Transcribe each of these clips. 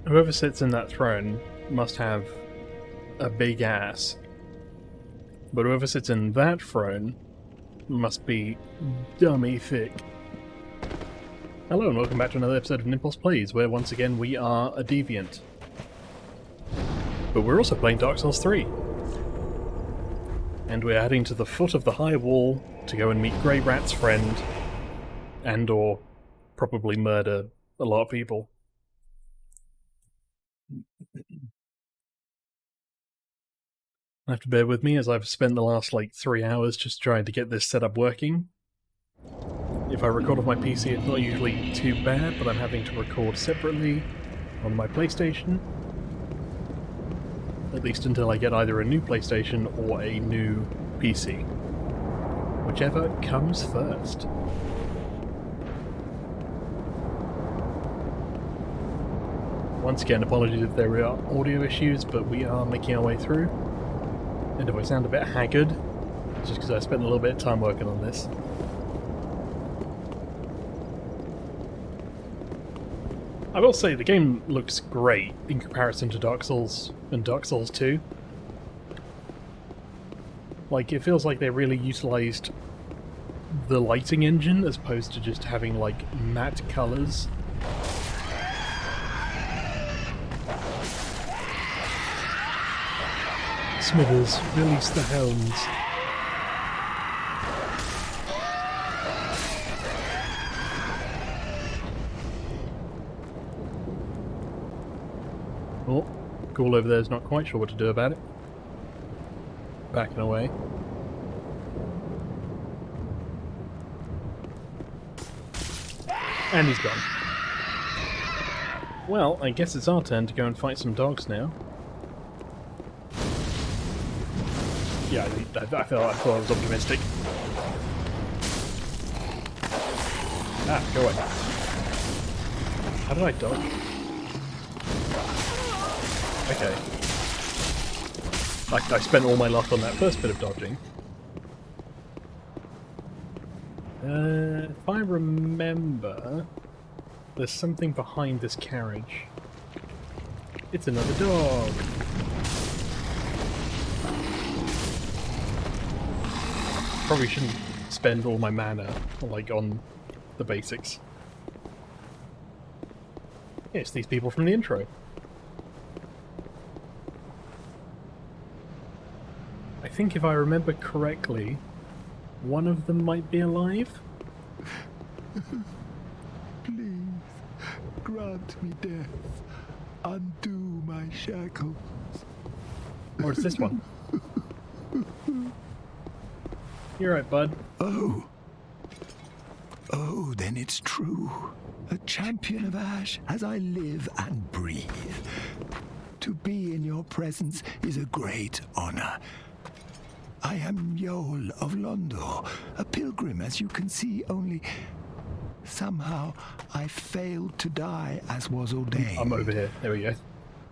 Whoever sits in that throne must have a big ass. But whoever sits in that throne must be dummy thick. Hello and welcome back to another episode of Nimpulse Plays, where once again we are a deviant. But we're also playing Dark Souls 3. And we're heading to the foot of the high wall to go and meet Grey Rat's friend, and or probably murder a lot of people. I have to bear with me as I've spent the last 3 hours just trying to get this setup working. If I record on my PC it's not usually too bad, but I'm having to record separately on my PlayStation. At least until I get either a new PlayStation or a new PC. Whichever comes first. Once again, apologies if there are audio issues, but we are making our way through. And if I sound a bit haggard, it's just because I spent a little bit of time working on this. I will say the game looks great in comparison to Dark Souls and Dark Souls 2. It feels like they really utilised the lighting engine as opposed to just having matte colours. Smithers, release the hounds. Oh, Ghoul over there is not quite sure what to do about it. Backing away. And he's gone. Well, I guess it's our turn to go and fight some dogs now. Yeah, I thought I was optimistic. Ah, go away. How did I dodge? Okay. I spent all my luck on that first bit of dodging. If I remember, there's something behind this carriage. It's another dog. Probably shouldn't spend all my mana on the basics. Yeah, it's these people from the intro. I think if I remember correctly, one of them might be alive? Please, grant me death. Undo my shackles. Or is this one? You're right, bud. Oh, then it's true. A champion of Ash as I live and breathe. To be in your presence is a great honor. I am Yol of Londo, a pilgrim, as you can see, only somehow I failed to die as was ordained. I'm over here. There we go.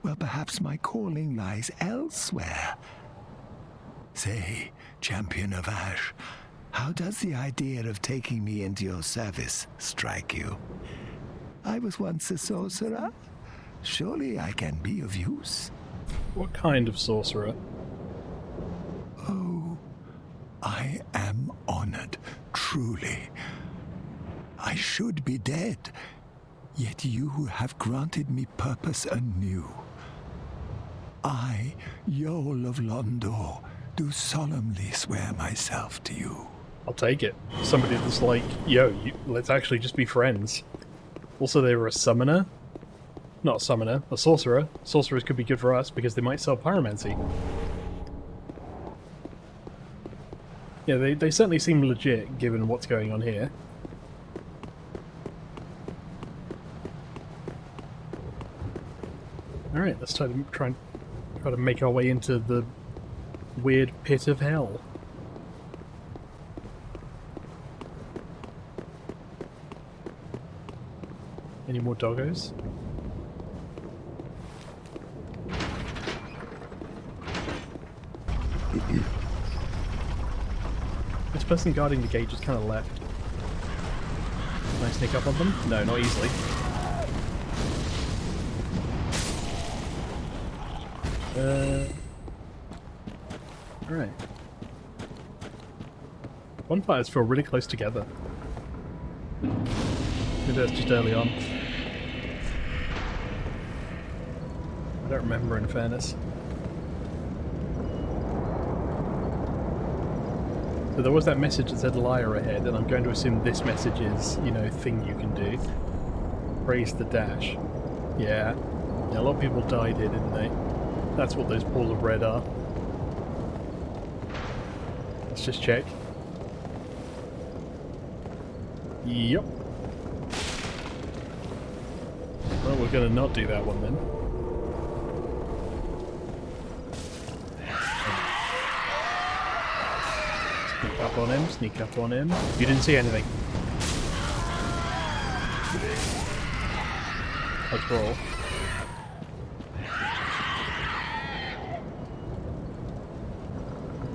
Well, perhaps my calling lies elsewhere. Say, champion of Ash, how does the idea of taking me into your service strike you? I was once a sorcerer. Surely I can be of use. What kind of sorcerer? Oh, I am honored, truly. I should be dead, yet you have granted me purpose anew. I, Yol of Londo, do solemnly swear myself to you. I'll take it. Somebody that's yo, let's actually just be friends. Also, they were a summoner. Not a summoner, a sorcerer. Sorcerers could be good for us because they might sell pyromancy. Yeah, they certainly seem legit given what's going on here. Alright, let's try to make our way into the weird pit of hell. Any more doggos? This person guarding the gate just kind of left. Can I sneak up on them? No, not easily. Alright. Bonfires feel really close together. Maybe that's just early on. I don't remember, in fairness. So there was that message that said liar ahead, and I'm going to assume this message is, you know, thing you can do. Praise the dash. Yeah. Yeah, a lot of people died here, didn't they? That's what those balls of red are. Let's just check. Yep. Well, we're going to not do that one then. Sneak up on him, sneak up on him. You didn't see anything. Let's roll.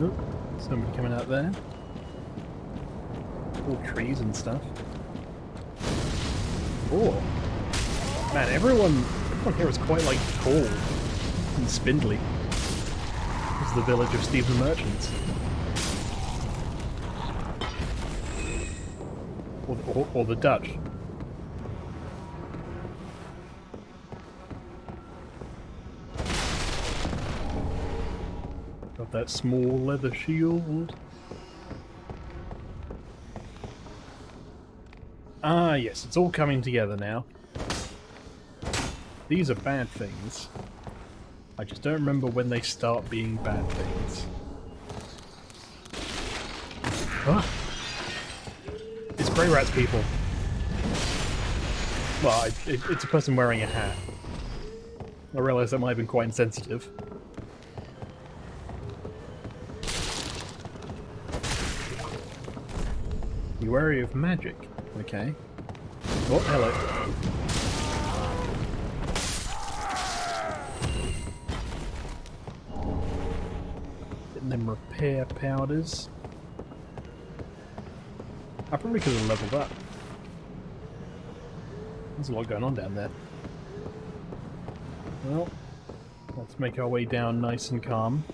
Oop, somebody coming out there. All trees and stuff. Oh! Man, everyone here is quite, like, tall and spindly. This is the village of Steve the Merchants. Or the Dutch. Got that small leather shield. Ah, yes, it's all coming together now. These are bad things. I just don't remember when they start being bad things. Ah! It's Grey Rat's people. Well, it's a person wearing a hat. I realise that might have been quite insensitive. Be wary of magic. Okay. Oh, hello. Getting them repair powders. I probably could have leveled up. There's a lot going on down there. Well, let's make our way down nice and calm.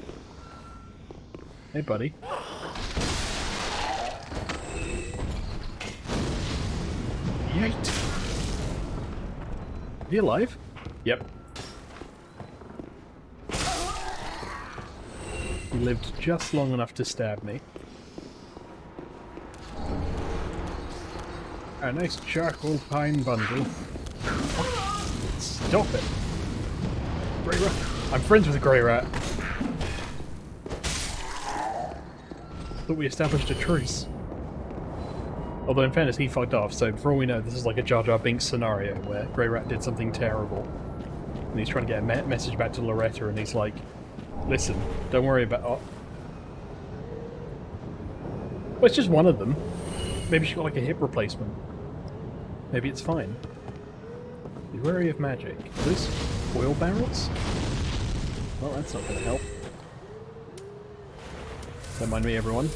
Hey, buddy. Yeet! Are you alive? Yep. He lived just long enough to stab me. A nice charcoal pine bundle. Stop it! Grey Rat! I'm friends with a Grey Rat! Thought we established a truce. Although in fairness he fucked off, so for all we know this is like a Jar Jar Binks scenario where Grey Rat did something terrible. And he's trying to get a message back to Loretta and he's like, listen, don't worry about... Oh. Well, it's just one of them. Maybe she got like a hip replacement. Maybe it's fine. Be wary of magic. Are those oil barrels? Well, that's not going to help. Don't mind me, everyone.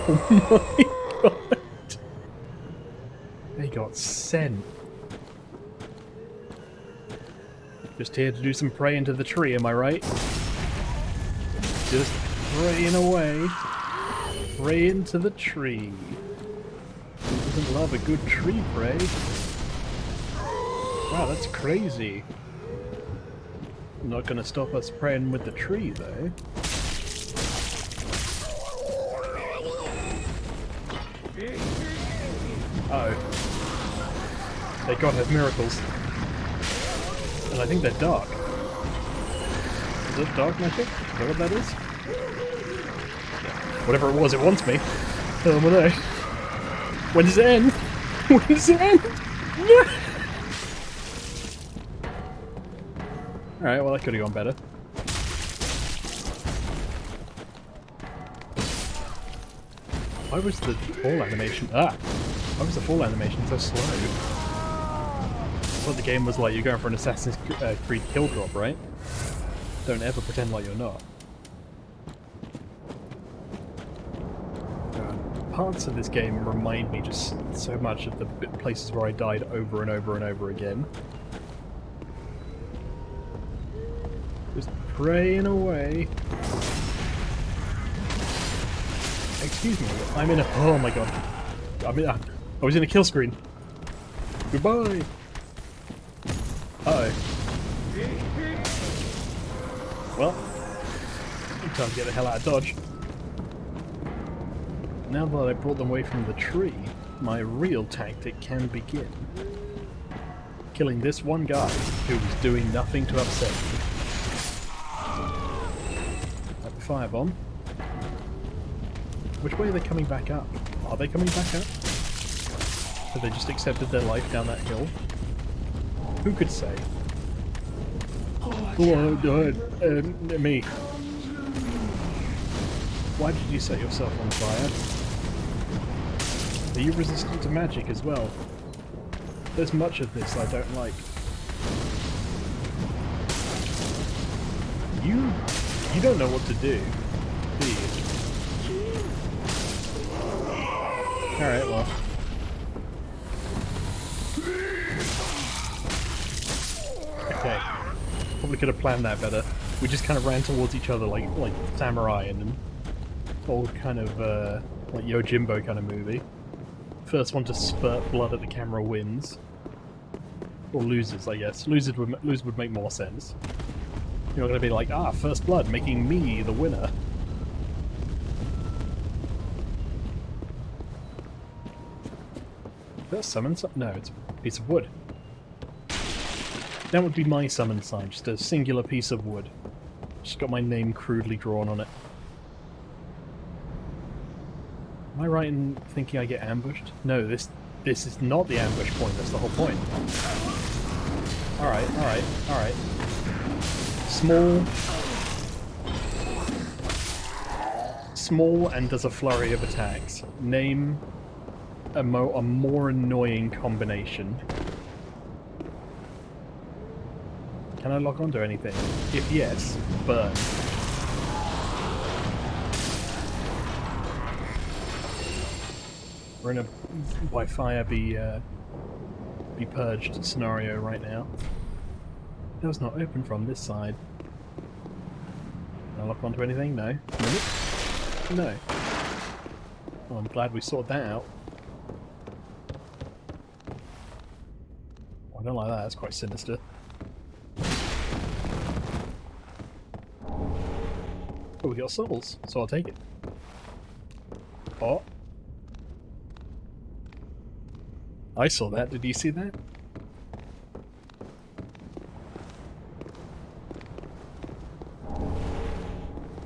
Oh my god! They got sent. Just here to do some praying to the tree, am I right? Just praying away. Praying to the tree. Who doesn't love a good tree pray? Wow, that's crazy. Not gonna stop us praying with the tree, though. Uh-oh. They God has miracles. And I think they're dark. Is it dark magic? Is that what that is? Whatever it was, it wants me. Hell am I know. When does it end? When does it end? No! Alright, well that could have gone better. Why was the fall animation... Why was the fall animation so slow? That's what the game was like. You're going for an Assassin's Creed kill drop, right? Don't ever pretend like you're not. Parts of this game remind me just so much of the places where I died over and over and over again. Just praying away. Excuse me, I'm in a... Oh my god. I was in a kill screen. Goodbye! Uh-oh. Well, time to get the hell out of Dodge. Now that I brought them away from the tree, my real tactic can begin. Killing this one guy who was doing nothing to upset me. Like the firebomb. Which way are they coming back up? Are they coming back up? Have they just accepted their life down that hill? Who could say? Oh, me. Why did you set yourself on fire? Are you resistant to magic as well? There's much of this I don't like. You don't know what to do, do you? Alright, well. Okay. Probably could have planned that better. We just kind of ran towards each other like samurai in an old kind of like Yojimbo kind of movie. First one to spurt blood at the camera wins. Or loses, I guess. Lose would make more sense. You're not going to be like, first blood, making me the winner. Did that summon something? No, it's a piece of wood. That would be my summon sign, just a singular piece of wood. Just got my name crudely drawn on it. Am I right in thinking I get ambushed? No, this is not the ambush point, that's the whole point. Alright, alright, alright. Small and does a flurry of attacks. Name a more annoying combination. Can I lock onto anything? If yes, burn. We're in a by fire be purged scenario right now. Door's not open from this side. Can I lock onto anything? No. No. Well, I'm glad we sorted that out. I don't like that, that's quite sinister. Oh, we got souls, so I'll take it. Oh. I saw that, did you see that?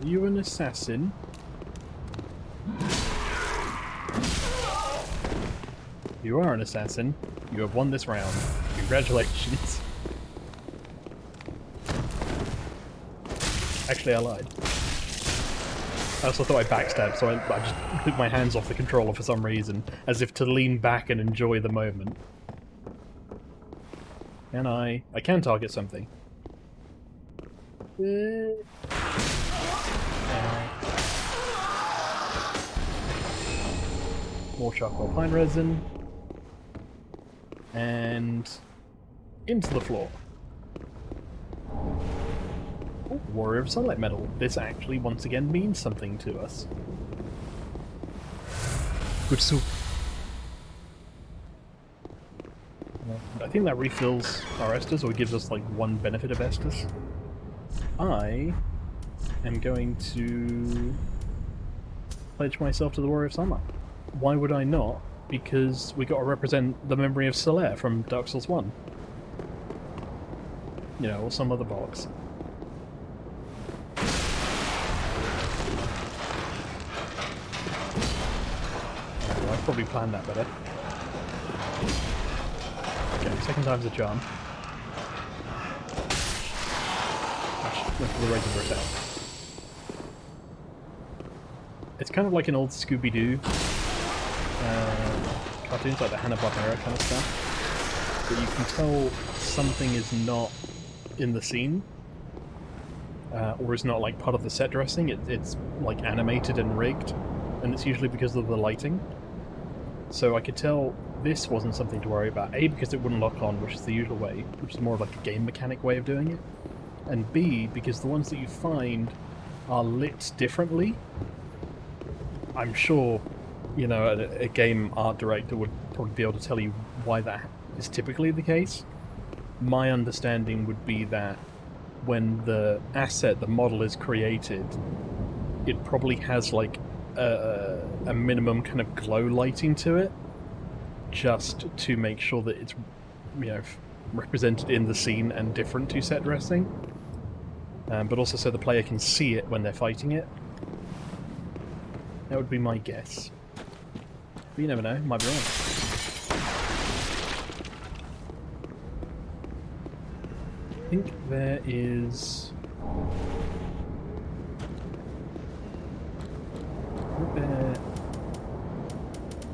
Are you an assassin? You are an assassin. You have won this round. Congratulations. Actually, I lied. I also thought I backstabbed, so I just took my hands off the controller for some reason, as if to lean back and enjoy the moment. And I can target something. More charcoal pine resin. And into the floor. Oh, Warrior of Sunlight Medal. This actually once again means something to us. Good soup. I think that refills our Estus, or gives us like one benefit of Estus. I am going to pledge myself to the Warrior of Sunlight. Why would I not? Because we got to represent the memory of Solaire from Dark Souls 1. You know, or some other box. Well, I probably planned that better. Okay, second time's a charm. Went for the regular attack. It's kind of like an old Scooby-Doo cartoons, like the Hanna-Barbera kind of stuff. But you can tell something is not in the scene, or is not like part of the set dressing. It's like animated and rigged. and it's usually because of the lighting. So I could tell this wasn't something to worry about. A, because it wouldn't lock on, which is the usual way, which is more of like a game mechanic way of doing it. And B, because the ones that you find are lit differently. I'm sure, you know, a game art director would probably be able to tell you why that is typically the case. My understanding would be that when the asset, the model is created, it probably has like a minimum kind of glow lighting to it, just to make sure that it's, you know, represented in the scene and different to set dressing, but also so the player can see it when they're fighting it. That would be my guess. But you never know, might be wrong. I think there is...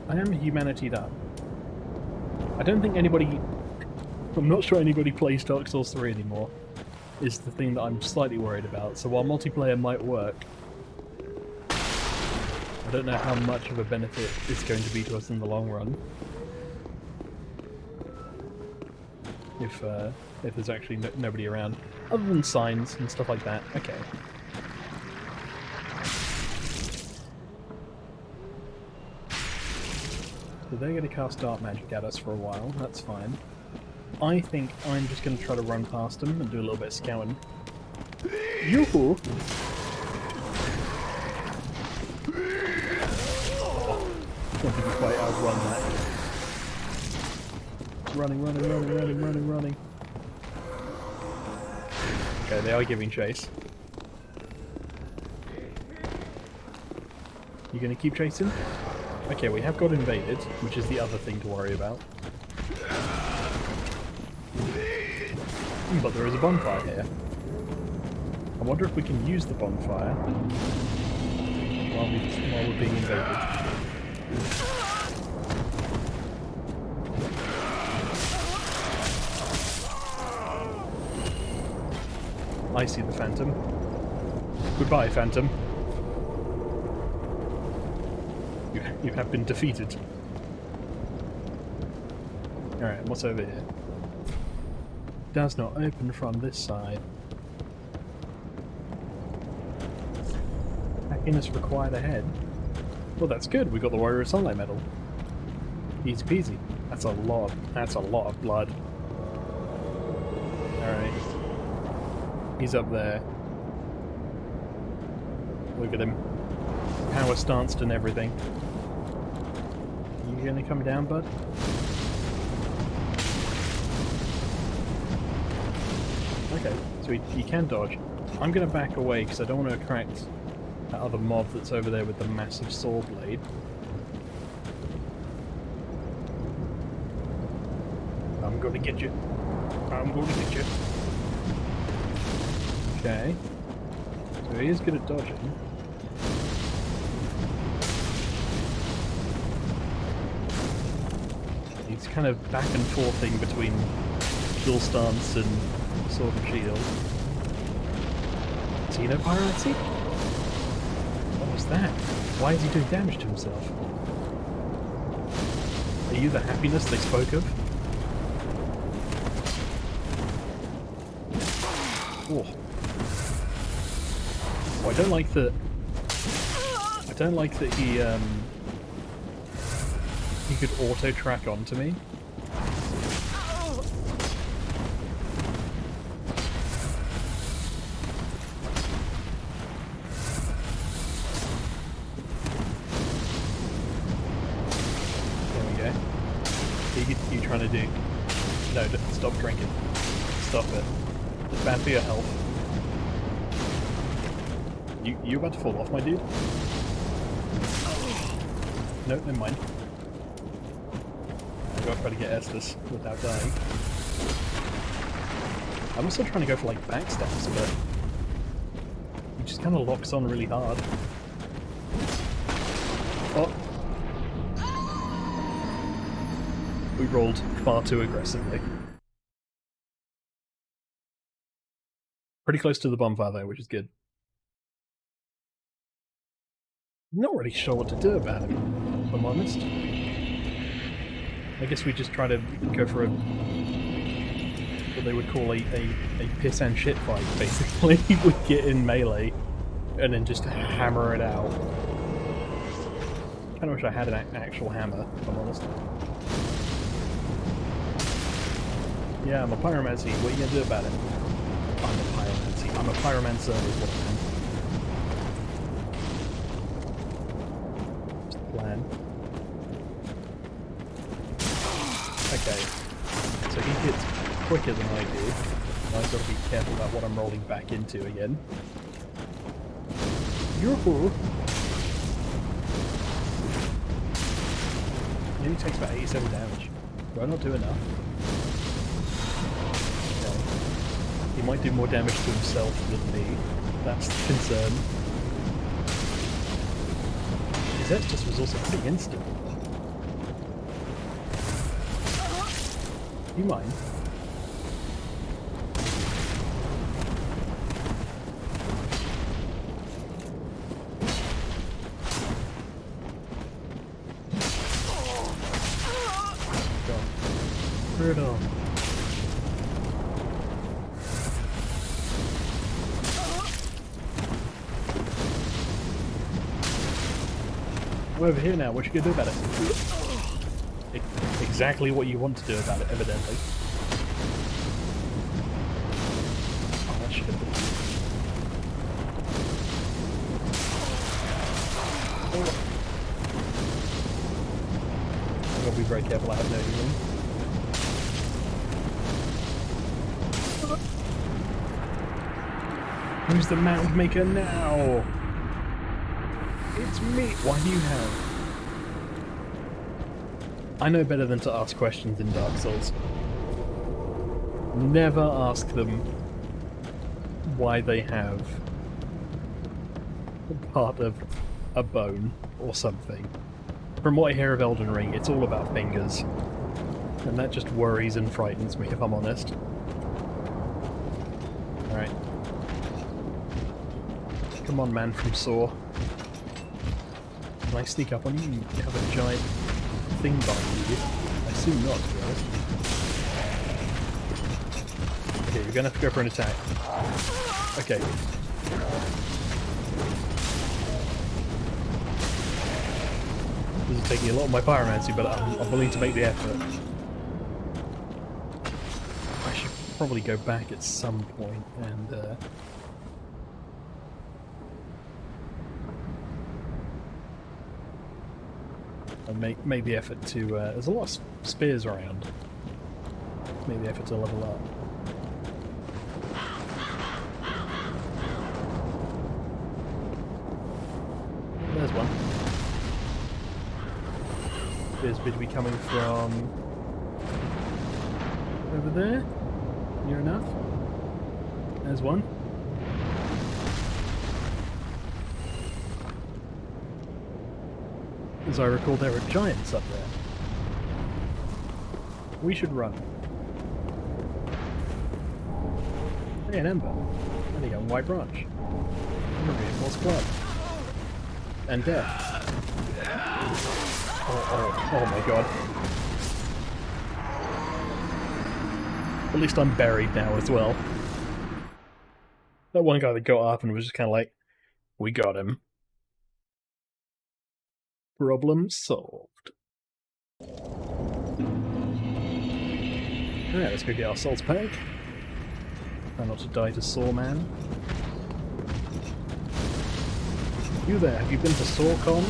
I am humanitied up. I don't think anybody... I'm not sure anybody plays Dark Souls 3 anymore, is the thing that I'm slightly worried about. So while multiplayer might work, I don't know how much of a benefit it's going to be to us in the long run. If there's actually nobody around. Other than signs and stuff like that. Okay. So they're going to cast Dark Magic at us for a while, that's fine. I think I'm just going to try to run past them and do a little bit of scouting. Yoo-hoo! Oh, I don't think we quite outrun that. Running. Okay, they are giving chase. You going to keep chasing? Okay, we have got invaded, which is the other thing to worry about. But there is a bonfire here. I wonder if we can use the bonfire while we're being invaded. I see the Phantom. Goodbye, Phantom. You have been defeated. Alright, what's over here? Does not open from this side. Happiness required ahead. Well, that's good. We got the Warrior of Sunlight medal. Easy peasy. That's a lot of blood. Alright. He's up there. Look at him. Power stanced and everything. You gonna come down, bud? Okay, so he can dodge. I'm going to back away because I don't want to attract that other mob that's over there with the massive saw blade. I'm going to get you. I'm going to get you. Okay. So he is good at dodging. He's kind of back and forthing between dual stance and sword and shield. Xenopiracy? What was that? Why is he doing damage to himself? Are you the happiness they spoke of? Oh. Oh, I don't like that. I don't like that he could auto track onto me. You trying to do? No, stop drinking. Stop it. It's bad for your health. You about to fall off, my dude? No, never mind. I've got to try to get Estus without dying. I'm also trying to go for like backstabs, but he just kind of locks on really hard. Oh. We rolled far too aggressively. Pretty close to the bonfire though, which is good. Not really sure what to do about him, if I'm honest. I guess we just try to go for what they would call a piss and shit fight, basically. We get in melee and then just hammer it out. Kinda wish I had an actual hammer, if I'm honest. Yeah, I'm a pyromancy. What are you gonna do about it? I'm a pyromancy. I'm a pyromancer is what I am. What's the plan? Okay. So he hits quicker than I do. And I've got to be careful about what I'm rolling back into again. Yoo-hoo! He only takes about 87 damage. Do I not do enough? Okay. He might do more damage to himself than me. That's the concern. His Estus was also pretty instant. You mind? Brutal. We're over here now, what you gonna do about it? Exactly what you want to do about it, evidently. Oh, that should have been... Oh. I've got to be very careful, I have no healing. Who's the mound maker now? It's me! Why do you have... I know better than to ask questions in Dark Souls. Never ask them why they have part of a bone or something. From what I hear of Elden Ring, it's all about fingers. And that just worries and frightens me, if I'm honest. Alright. Come on, man from Saw. Can I sneak up on you? You have a giant thing behind you. I assume not, to be honest. Okay, you're gonna have to go for an attack. Okay. This is taking a lot of my pyromancy, but I'm willing to make the effort. I should probably go back at some point and make the effort to... there's a lot of spears around. Make the effort to level up. There's one. Spears appear to be coming from... over there? Near enough? There's one. As I recall, there are giants up there. We should run. Hey, an ember. And a young white branch. And a reinforced club. And death. Oh my god. At least I'm buried now as well. That one guy that got up and was just kind of like, we got him. Problem solved. Alright, let's go get our salts pack. Try not to die to Saw Man. You there, have you been to SawCon?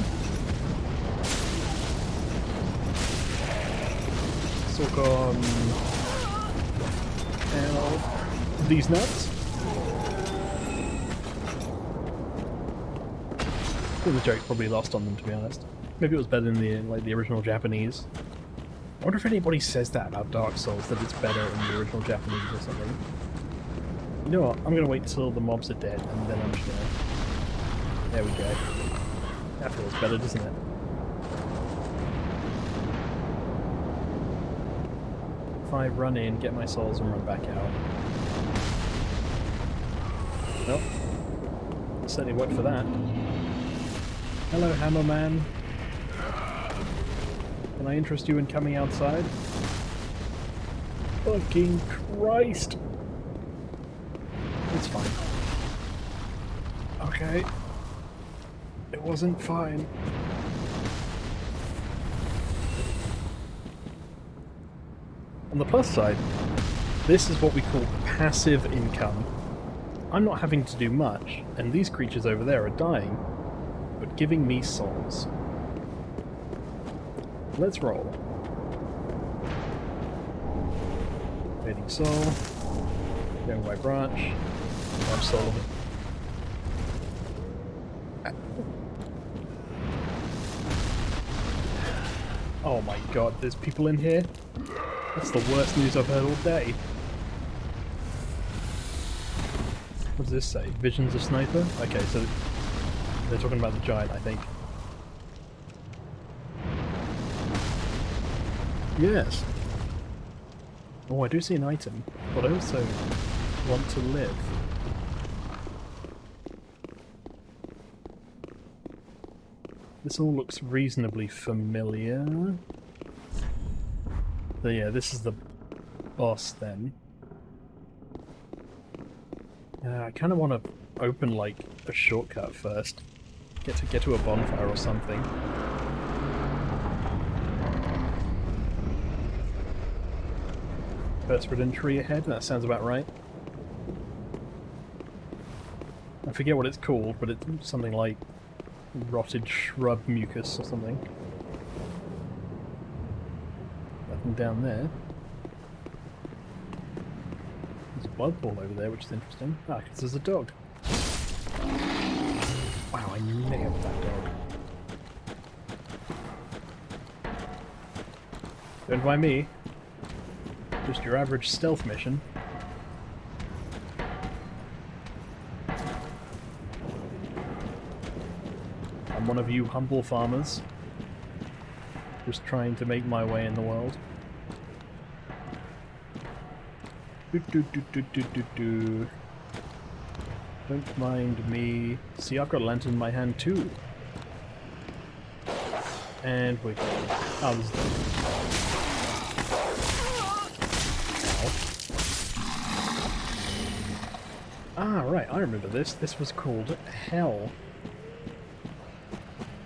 SawCon... these nuts? I think the joke's probably lost on them, to be honest. Maybe it was better in the original Japanese. I wonder if anybody says that about Dark Souls, that it's better in the original Japanese or something. You know what, I'm gonna wait till the mobs are dead, and then I'm just gonna... There we go. That feels better, doesn't it? If I run in, get my souls, and run back out. Nope. Certainly worked for that. Hello, Hammerman. Can I interest you in coming outside? Fucking Christ! It's fine. Okay. It wasn't fine. On the plus side, this is what we call passive income. I'm not having to do much, and these creatures over there are dying, but giving me souls. Let's roll. Fading soul. Going by branch. I'm soul. Oh my god, there's people in here? That's the worst news I've heard all day. What does this say? Vision's a sniper? Okay, so they're talking about the giant, I think. Yes. Oh, I do see an item, but I also want to live. This all looks reasonably familiar. So yeah, this is the boss then. I kind of want to open like a shortcut first. Get to a bonfire or something. Perspidin tree ahead, that sounds about right. I forget what it's called, but it's something like rotted shrub mucus or something. Nothing down there. There's a blood pool over there, which is interesting. Ah, because there's a dog. Wow, I nailed that dog. Don't mind me. Just your average stealth mission. I'm one of you humble farmers. Just trying to make my way in the world. Don't mind me. See, I've got a lantern in my hand too. And we go. Oh, this is Ah, right, I remember this. This was called Hell.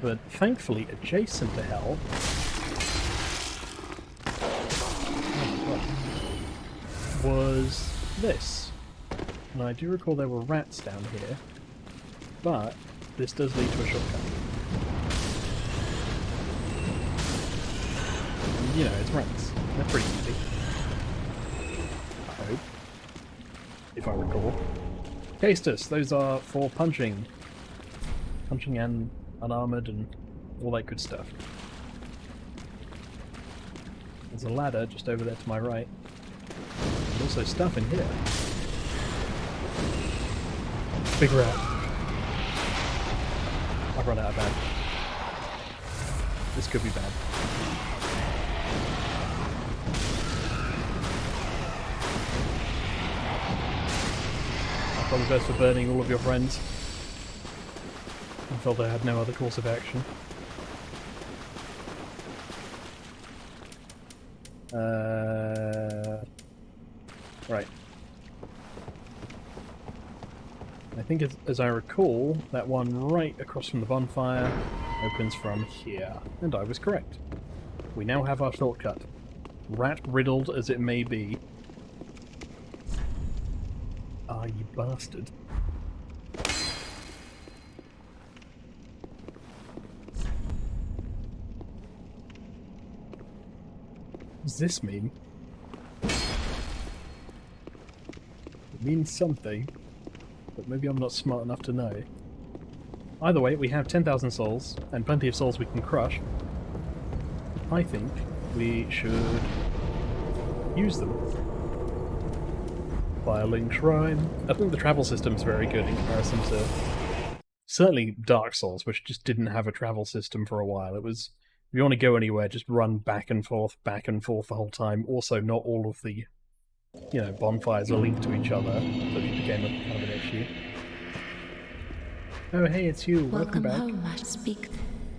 But thankfully adjacent to Hell was this. And I do recall there were rats down here, but this does lead to a shortcut. You know, it's rats. They're pretty easy. I hope. If I recall. Castus, those are for punching. Punching and unarmored and all that good stuff. There's a ladder just over there to my right. There's also stuff in here. Big rat. I've run out of bad. This could be bad. I apologize for burning all of your friends. I felt I had no other course of action. Right. I think as I recall, that one right across from the bonfire opens from here. And I was correct. We now have our shortcut. Rat-riddled as it may be. Ah, you bastard. What does this mean? It means something, but maybe I'm not smart enough to know. Either way, we have 10,000 souls, and plenty of souls we can crush. I think we should use them. Filing Shrine. I think the travel system's very good in comparison to certainly Dark Souls, which just didn't have a travel system for a while. It was, if you want to go anywhere, just run back and forth the whole time. Also, not all of the, you know, bonfires are linked to each other, so it became a kind of an issue. Oh, hey, it's you. Welcome back. home, I speak.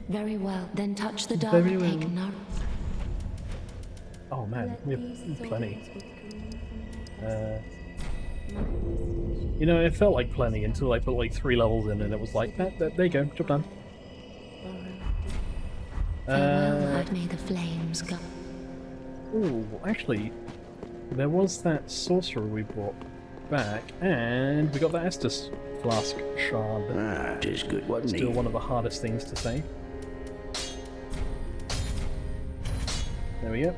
Very well. Then touch the dark Very well. pagan now. Oh man, we have plenty. You know, it felt like plenty until I put like 3 levels in and it was like, there you go, job done. Farewell, may the flames go. Ooh, actually, there was that sorcerer we brought back, and we got that Estus flask shard. Ah, it is good, wasn't Still he? one of the hardest things to say. There we go.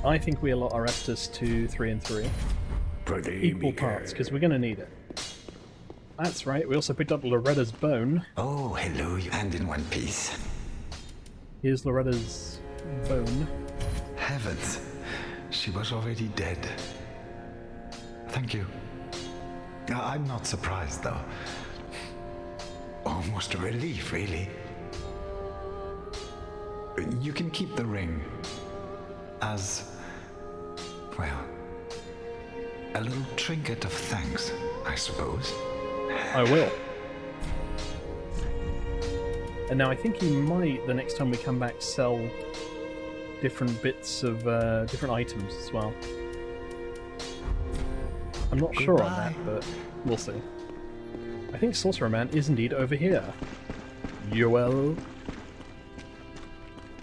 I think we allot our Estus to 3 and 3. Equal parts, because we're going to need it. That's right, we also picked up Loretta's bone. Oh, hello, and in one piece. Here's Loretta's bone. Heavens, she was already dead. Thank you. I'm not surprised, though. Almost a relief, really. You can keep the ring as, well, a little trinket of thanks, I suppose. I will. And now I think he might, the next time we come back, sell different bits of different items as well. I'm not sure on that, but we'll see. I think Sorcerer Man is indeed over here. Yoel.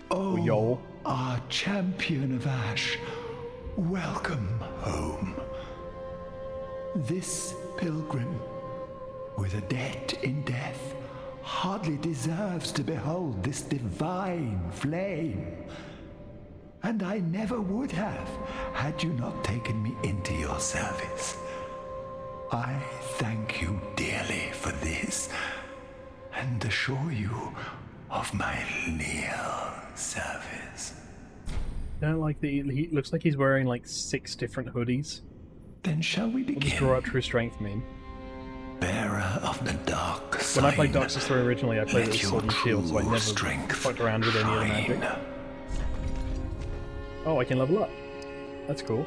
Oh, Yoel. our champion of Ash, welcome home. This pilgrim, with a debt in death, hardly deserves to behold this divine flame. And I never would have, had you not taken me into your service. I thank you dearly for this, and assure you of my leal service. No, like he looks like he's wearing like 6 different hoodies. Then shall we What does begin? draw out true strength mean? Bearer of the dark When I played sign, Dark Souls 3 originally, I played it with let Sword and your Shield, so I true never strength fucked around with any of the magic. shine. Oh, I can level up. That's cool.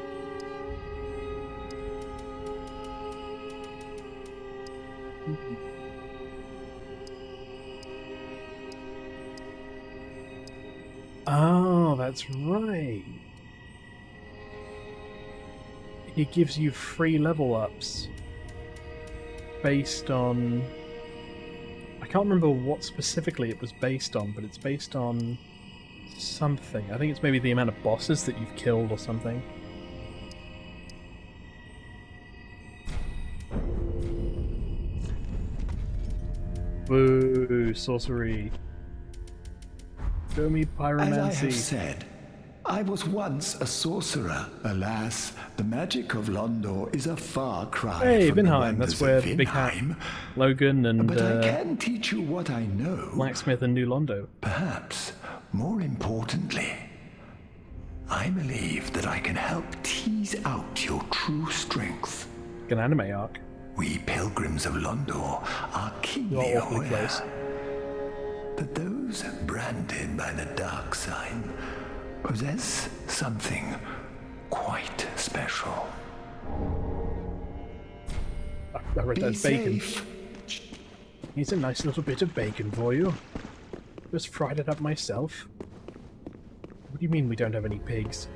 Oh, that's right. He gives you free level ups based on... I can't remember what specifically it was based on, but it's based on something. I think it's maybe the amount of bosses that you've killed or something. Boo, sorcery. Show me As I have pyromancy. said, I was once a sorcerer. Alas, the magic of Londor is a far cry Hey, from the Vinheim, wonders that's where of the big hat Vinheim. Logan and But I can teach you what I know. Blacksmith and New Londo. Perhaps, more importantly, I believe that I can help tease out your true strength. An anime arc. We pilgrims of Londor are keenly You're awfully aware close. that those branded by the dark sign possess something quite special. I read Be that's bacon. safe. Here's a nice little bit of bacon for you. Just fried it up myself. What do you mean we don't have any pigs?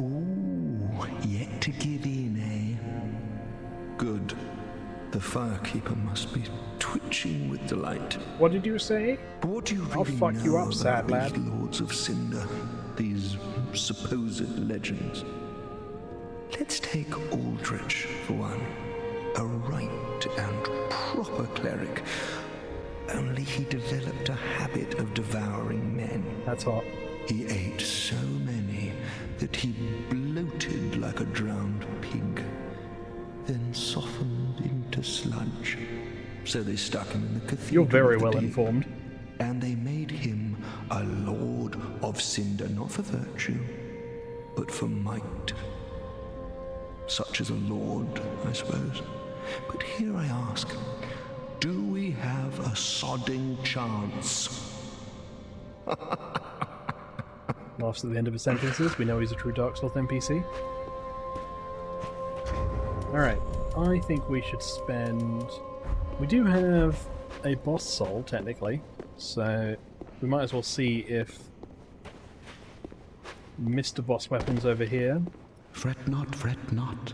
Ooh, yet to give in, eh? Good. The firekeeper must be twitching with delight. What did you say? But what do you I'll really fuck you know up, about sad these lad. lords of Cinder, these supposed legends? Let's take Aldrich for one. A right and proper cleric. Only he developed a habit of devouring men. That's hot. He ate so many that he bloated like a drowned pig, then softened into sludge. So they stuck him in the cathedral. You're very of the well deep, informed. and they made him a lord of Cinder, not for virtue, but for might. Such as a lord, I suppose. But here I ask, do we have a sodding chance? Laughs at the end of his sentences. We know he's a true Dark Souls NPC. Alright, I think we should spend We do have a boss soul, technically, so we might as well see if Mr. Boss Weapon's over here. Fret not, fret not.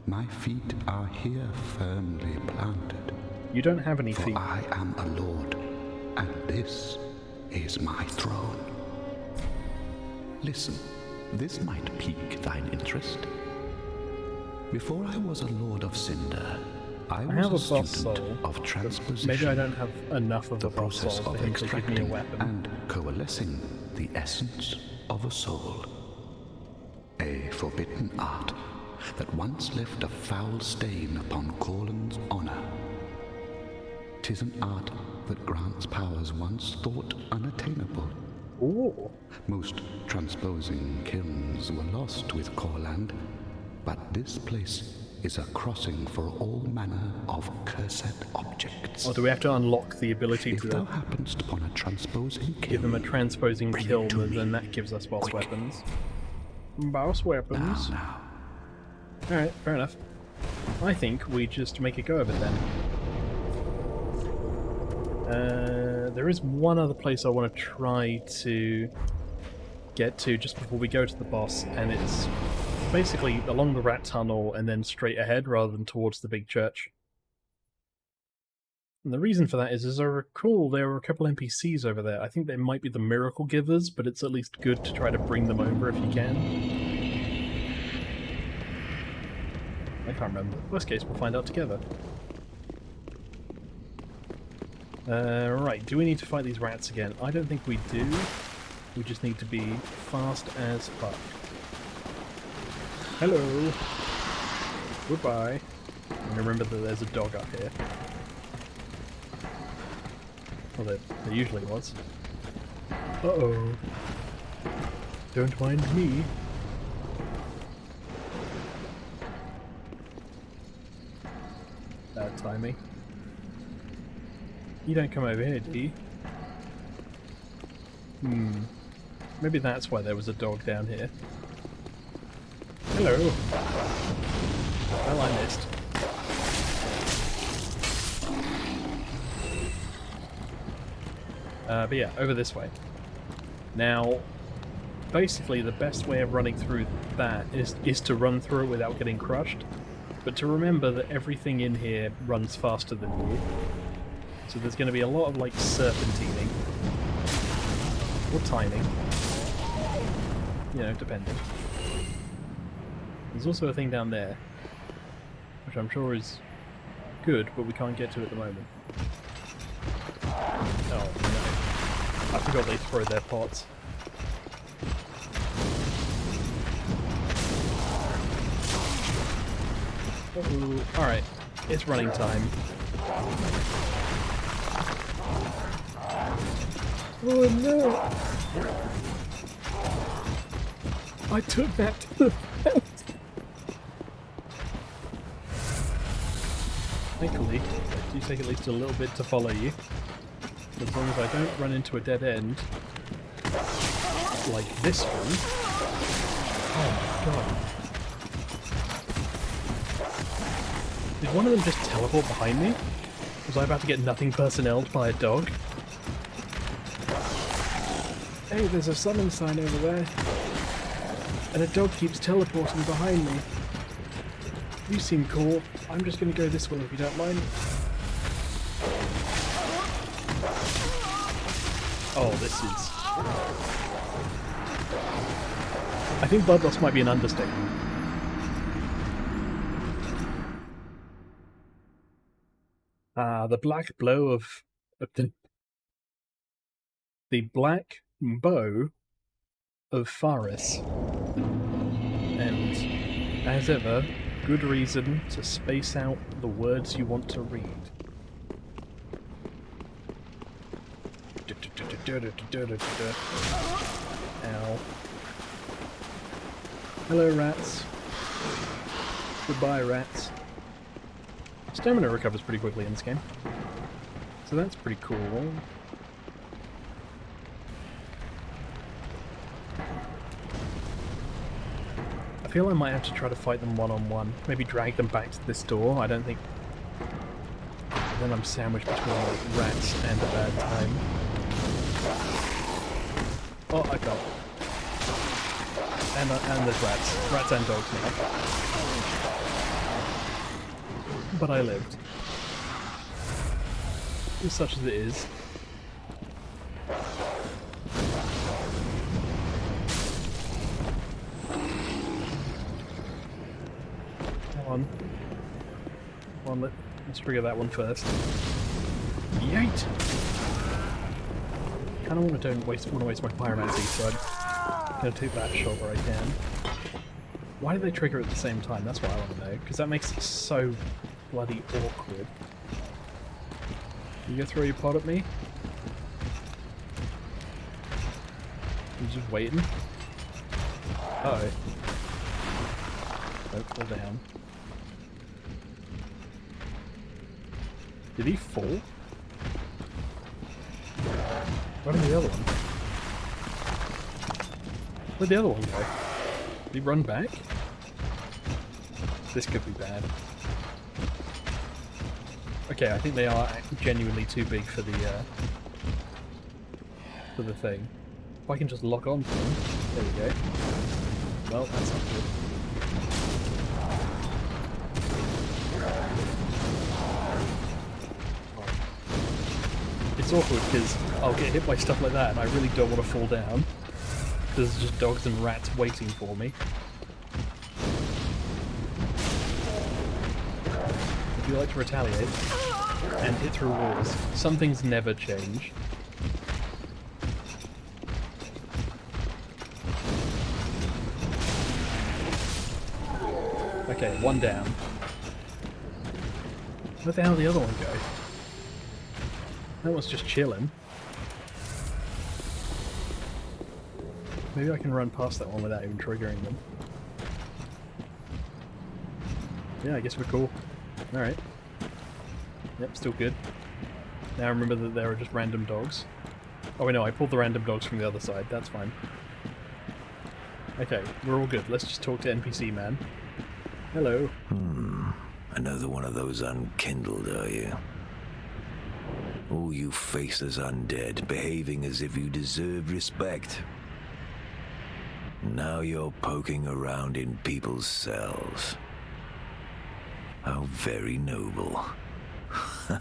My feet are here firmly planted. You don't have any For feet. I am a lord, and this is my throne. Listen, this might pique thine interest. Before I was a lord of Cinder, I have was a boss student soul, of transposition. Maybe I don't have enough of The a boss soul process for of him to give me a extracting weapon. and coalescing the essence of a soul. A forbidden art that once left a foul stain upon Corlin's honor. 'Tis an art that grants powers once thought unattainable. Ooh. Most transposing kilns were lost with Corland, but this place is a crossing for all manner of cursed objects. Or do we have to unlock the ability If thou to happenst upon a transposing give them a kiln, transposing bring it kiln, to and me. then that gives us boss Quick. weapons? Boss weapons? now. Alright, fair enough. I think we just make a go of it then. There is one other place I want to try to get to just before we go to the boss, and it's basically along the rat tunnel and then straight ahead rather than towards the big church. And the reason for that is, as I recall, there were a couple NPCs over there. I think they might be the miracle givers, but it's at least good to try to bring them over if you can. I can't remember. Worst case, we'll find out together. Right, do we need to fight these rats again? I don't think we do. We just need to be fast as fuck. Hello! Goodbye. And remember that there's a dog up here. Well, there usually was. Uh-oh. Don't mind me. Bad timing. You don't come over here, do you? Maybe that's why there was a dog down here. Hello. Well, I missed. But yeah, over this way. Now, basically the best way of running through that is to run through it without getting crushed. But to remember that everything in here runs faster than you. So there's going to be a lot of, like, serpentining. Or timing. You know, depending. There's also a thing down there, which I'm sure is good, but we can't get to at the moment. Oh, no. I forgot they throw their pots. Alright, it's running time. Oh no! I took that to the face! Thankfully, you take at least a little bit to follow you. As long as I don't run into a dead end, like this one. Oh my god. Did one of them just teleport behind me? Was I about to get nothing personneled by a dog? Hey, there's a summon sign over there. And a dog keeps teleporting behind me. You seem cool. I'm just going to go this way if you don't mind. Oh, this is... I think bloodloss might be an understatement. The black blow of the black bow of Faris. And, as ever, good reason to space out the words you want to read. Ow. Hello, rats. Goodbye, rats. Stamina recovers pretty quickly in this game. So that's pretty cool. I feel I might have to try to fight them one-on-one. Maybe drag them back to this door. I don't think Then I'm sandwiched between like rats and a bad time. Oh, I fell. And there's rats. Rats and dogs now. But I lived. Such as it is. Come on. Come on, let's trigger that one first. Yeet! Kinda wanna don't waste my pyromancy, so I'm gonna take that shot where I can. Why do they trigger at the same time? That's what I wanna know, because that makes it so bloody awkward. You gonna throw your pot at me? You just waiting? Uh-oh. Don't fall down. Did he fall? Where did the other one? Where'd the other one go? Did he run back? This could be bad. Okay, I think they are genuinely too big for the thing. If I can just lock on to them. There we go. Well, that's not good. It's awkward because I'll get hit by stuff like that and I really don't want to fall down. There's just dogs and rats waiting for me. Would you like to retaliate? And hit through walls. Some things never change. Okay, one down. Where the hell did the other one go? That one's just chilling. Maybe I can run past that one without even triggering them. Yeah, I guess we're cool. Alright. Yep, still good. Now I remember that there are just random dogs. Oh wait, no, I pulled the random dogs from the other side. That's fine. Okay, we're all good. Let's just talk to NPC man. Hello. Another one of those unkindled, are you? Oh, you faceless undead, behaving as if you deserve respect. Now you're poking around in people's cells. How very noble. I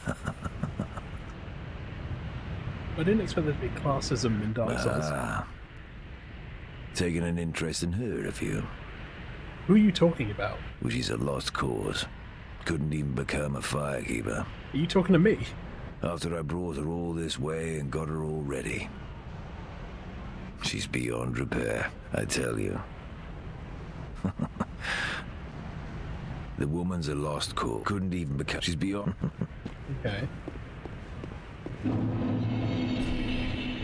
didn't expect there to be classism in Dark Souls. Taking an interest in her, have you? Who are you talking about? Well, she's a lost cause. Couldn't even become a firekeeper. Are you talking to me? After I brought her all this way and got her all ready. She's beyond repair, I tell you. The woman's a lost cause. Couldn't even become... She's beyond... Okay.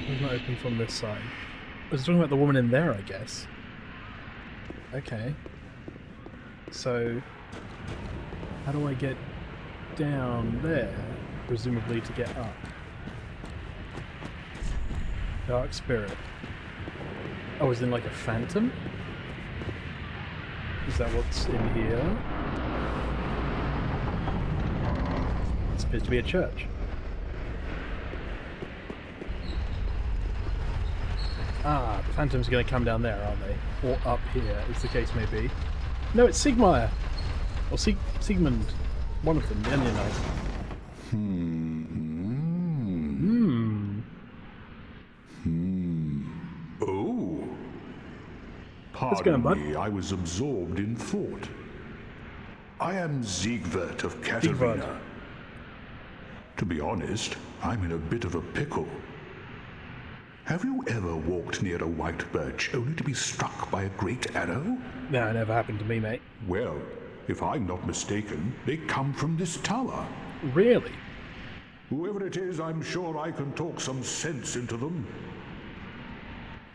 It's not open from this side. I was talking about the woman in there, I guess. Okay. So... how do I get down there? Presumably to get up. Dark Spirit. Oh, is it like a phantom? Is that what's in here? It appears to be a church. Ah, the phantoms are going to come down there, aren't they? Or up here, as the case may be. No, it's Sigmire! Or Sigmund. One of them, the Onion Knight. Oh. What's going on, bud? Pardon me, I was absorbed in thought. I am Siegward of Katarina. To be honest, I'm in a bit of a pickle. Have you ever walked near a white birch only to be struck by a great arrow? No, it never happened to me, mate. Well, if I'm not mistaken, they come from this tower. Really? Whoever it is, I'm sure I can talk some sense into them.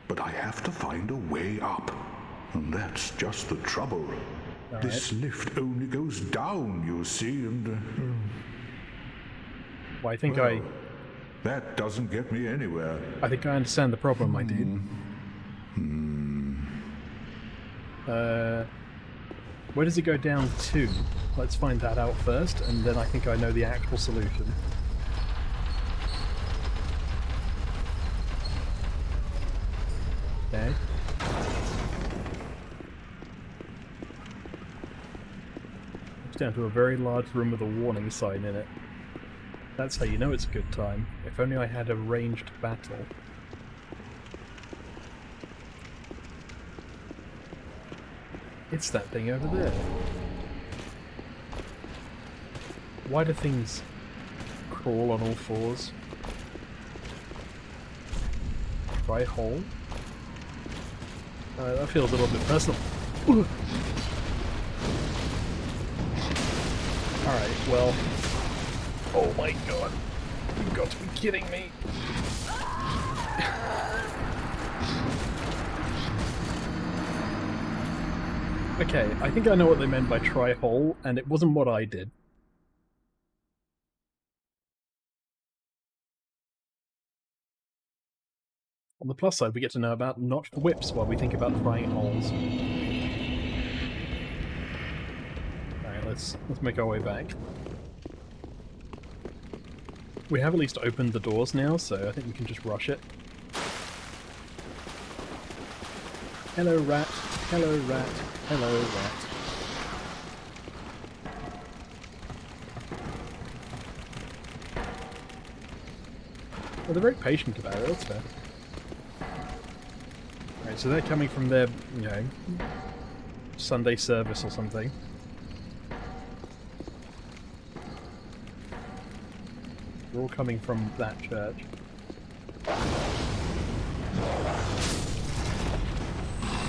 But I have to find a way up. And that's just the trouble. All this right. lift only goes down, you see, and... Well, I think well, that doesn't get me anywhere. I think I understand the problem, my dude. Where does it go down to? Let's find that out first, and then I think I know the actual solution. Okay. It's down to a very large room with a warning sign in it. That's how you know it's a good time. If only I had a ranged battle. It's that thing over there. Why do things crawl on all fours? Try hole? That feels a little bit personal. Ooh. Alright, well... Oh my god. You've got to be kidding me. Okay, I think I know what they meant by try hole, and it wasn't what I did. On the plus side, we get to know about notched whips while we think about trying holes. Alright, let's make our way back. We have at least opened the doors now, so I think we can just rush it. Hello, rat. Hello, rat. Hello, rat. Well, they're very patient about it, that's fair. Alright, so they're coming from their, you know, Sunday service or something. They're all coming from that church.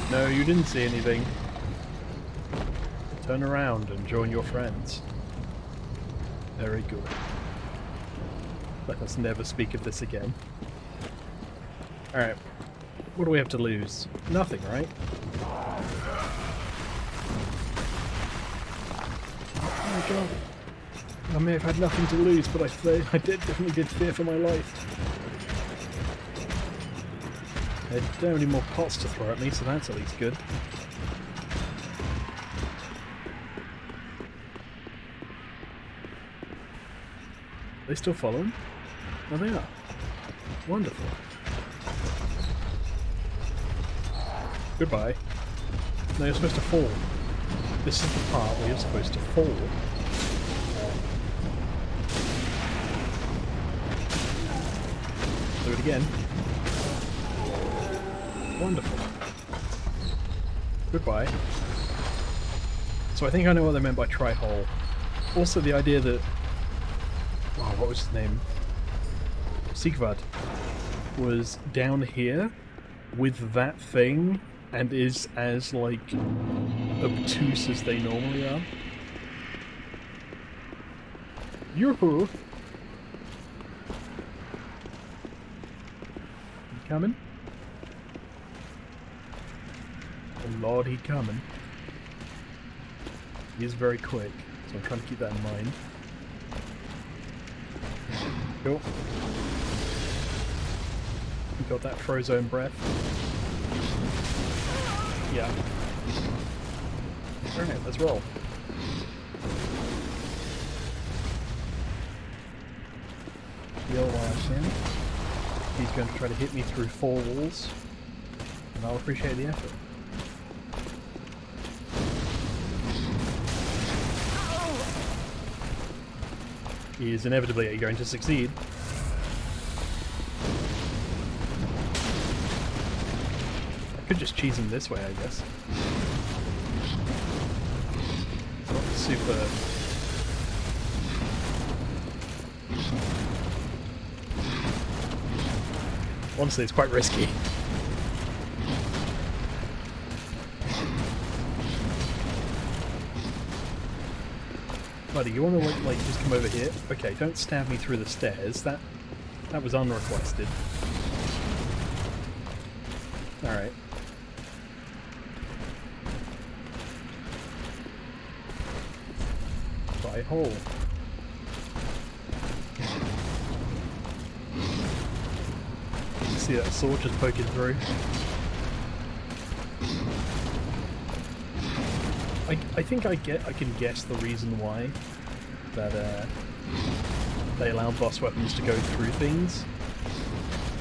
No, you didn't see anything. Turn around and join your friends. Very good. Let us never speak of this again. Alright. What do we have to lose? Nothing, right? Oh my god. I may have had nothing to lose, but I definitely did fear for my life. There don't have any more pots to throw at me, so that's at least good. Are they still following? Oh, they are. Wonderful. Goodbye. No, you're supposed to fall. This is the part where you're supposed to fall. Do it again. Wonderful. Goodbye. So I think I know what they meant by try hole. Also the idea that... Oh, what was his name? Sigvard was down here with that thing and is as, like, obtuse as they normally are. Yoo-hoo! You coming? Oh lord, he coming. He is very quick, so I'm trying to keep that in mind. Cool. You got that frozone breath? Yeah. Alright, let's roll. Heal while I can. He's going to try to hit me through 4 walls, and I'll appreciate the effort. He is inevitably going to succeed. I could just cheese him this way, I guess. Not super... Honestly, it's quite risky. Buddy, you want to like just come over here? Okay, don't stab me through the stairs. That was unrequested. Alright. Try hole. See that sword just poking through? I think I can guess the reason why that they allow boss weapons to go through things,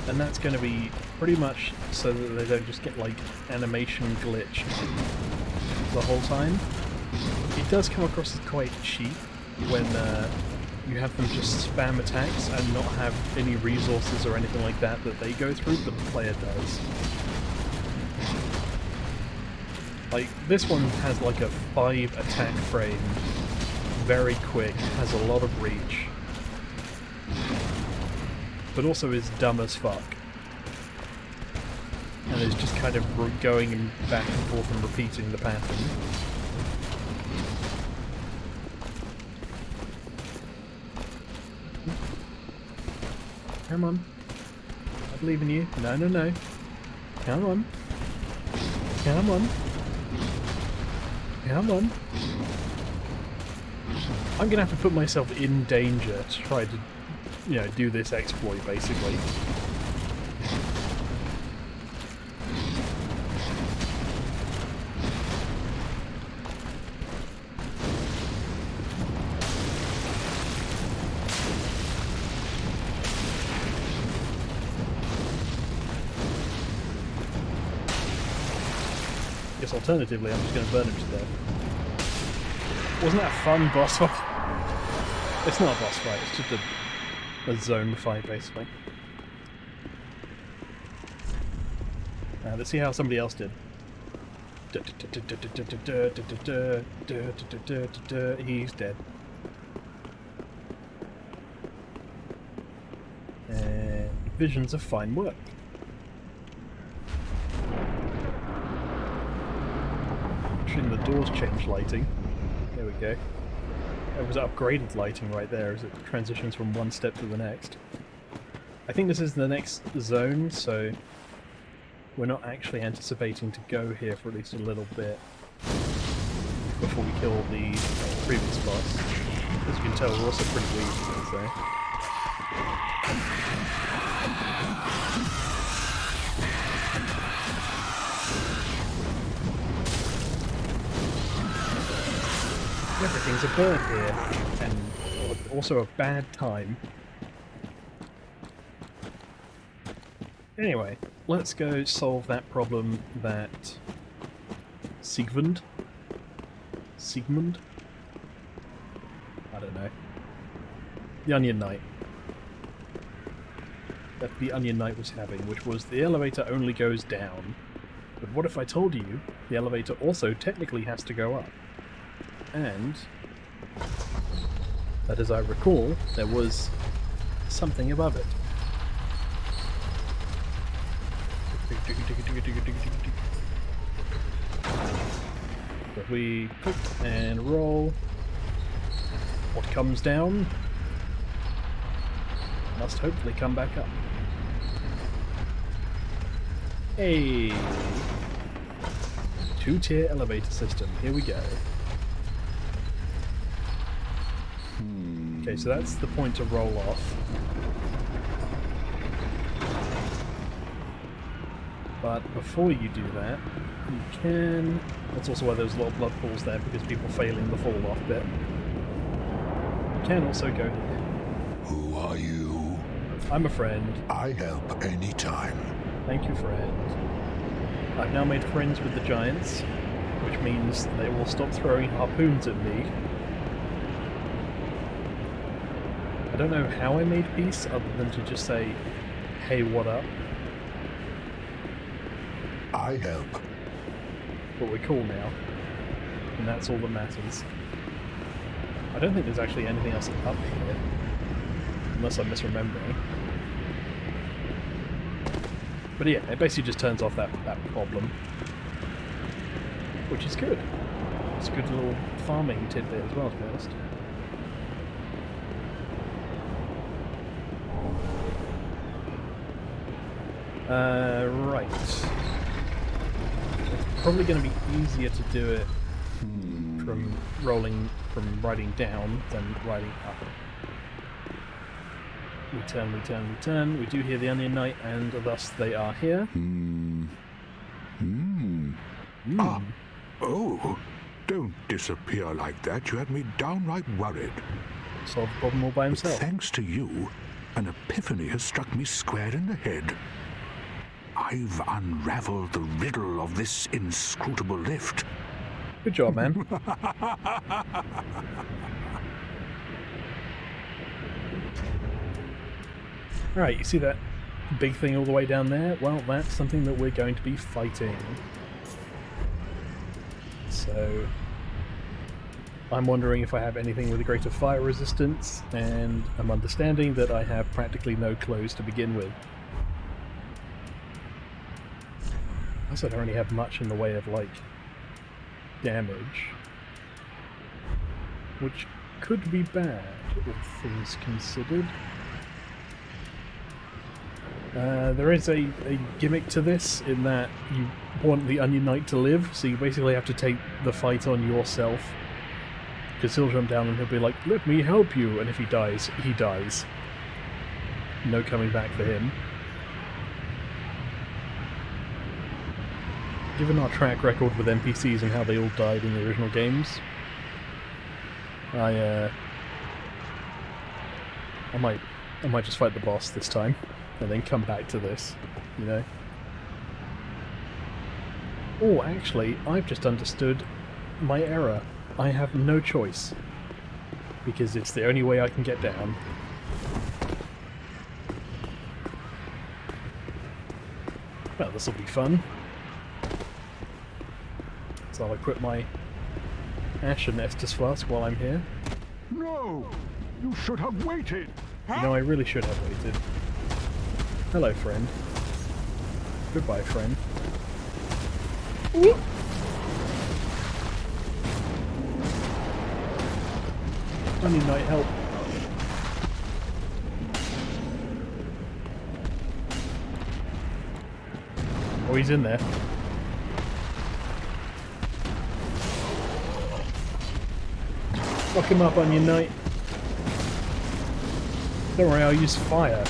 and that's going to be pretty much so that they don't just get like animation glitched the whole time. It does come across as quite cheap when you have them just spam attacks and not have any resources or anything like that they go through, but the player does. Like, this one has like a 5 attack frame, very quick, has a lot of reach, but also is dumb as fuck. And is just kind of going back and forth and repeating the pattern. Come on. I believe in you. No, no, no. Come on. Come on. Come on. I'm gonna have to put myself in danger to try to, you know, do this exploit, basically. Guess alternatively, I'm just going to burn him to death. Wasn't that a fun boss fight? It's not a boss fight, it's just a zone fight, basically. Let's see how somebody else did. He's dead. And visions of fine work. The doors change lighting. There we go. That was upgraded lighting right there as it transitions from one step to the next. I think this is the next zone, so we're not actually anticipating to go here for at least a little bit before we kill the previous boss. As you can tell, we're also pretty weak, so. Everything's a bird here, and also a bad time. Anyway, let's go solve that problem that Sigmund? I don't know. The Onion Knight. That the Onion Knight was having, which was the elevator only goes down. But what if I told you the elevator also technically has to go up? And that, as I recall, there was something above it. If we click and roll, what comes down must hopefully come back up. Hey! 2-tier elevator system, here we go. Okay, so that's the point to roll off. But before you do that, you can... That's also why there's a lot of blood pools there, because people failing the fall off bit. You can also go here. Who are you? I'm a friend. I help anytime. Thank you, friend. I've now made friends with the giants, which means they will stop throwing harpoons at me. I don't know how I made peace, other than to just say, hey, what up? I help. But we're cool now. And that's all that matters. I don't think there's actually anything else up here. Unless I'm misremembering. But yeah, it basically just turns off that problem. Which is good. It's a good little farming tidbit as well, to be honest. Right. It's probably going to be easier to do it from riding down than riding up. We turn, we turn, we turn. We do hear the Onion Knight, and thus they are here. Ah. Oh. Don't disappear like that. You had me downright worried. Solve the problem all by himself. Thanks to you, an epiphany has struck me square in the head. I've unraveled the riddle of this inscrutable lift. Good job, man. Right, you see that big thing all the way down there? Well, that's something that we're going to be fighting. So I'm wondering if I have anything with a greater fire resistance, and I'm understanding that I have practically no clothes to begin with. Also, I don't really have much in the way of, like, damage, which could be bad, all things considered. There is a gimmick to this, in that you want the Onion Knight to live, so you basically have to take the fight on yourself. Because he'll jump down and he'll be like, "Let me help you," and if he dies, he dies. No coming back for him. Given our track record with NPCs and how they all died in the original games, I might just fight the boss this time, and then come back to this, you know? Oh, actually, I've just understood my error. I have no choice, because it's the only way I can get down. Well, this'll be fun. So I'll equip my Ash and Estus Flask while I'm here. No! You should have waited! You know, I really should have waited. Hello, friend. Goodbye, friend. Ooh. Onion Knight, help. Oh, he's in there. Fuck him up, Onion Knight. Don't worry, I'll use fire.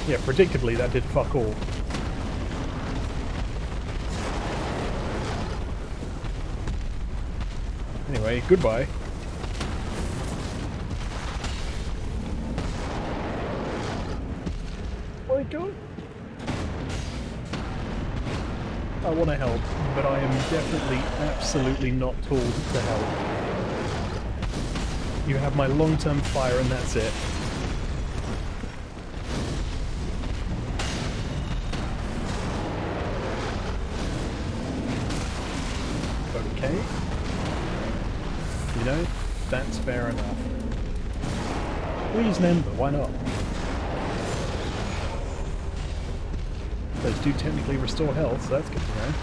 Yeah, predictably that did fuck all. Anyway, goodbye. My god. I want to help, but I am definitely, absolutely not told to help. You have my long-term fire and that's it. Okay. You know, that's fair enough. We'll use an Ember, why not? Those do technically restore health, so that's good to know.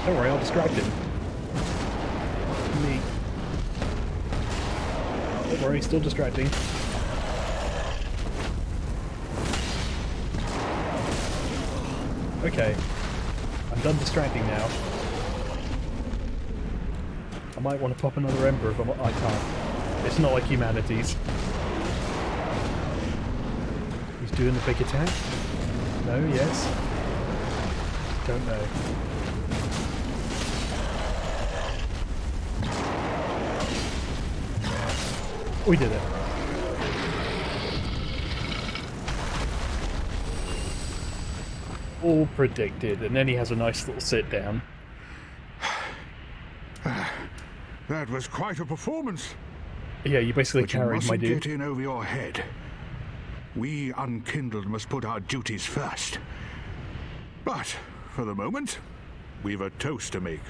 Don't worry, I'll distract him. Me. Don't worry, still distracting. Okay. I'm done distracting now. I might want to pop another Ember if I can't. It's not like Humanities. He's doing the big attack? No, yes? Don't know. We did it. All predicted, and then he has a nice little sit down. That was quite a performance. Yeah, you basically But you carried my mustn't dude. get in over your head. We unkindled must put our duties first. But, for the moment, we've a toast to make.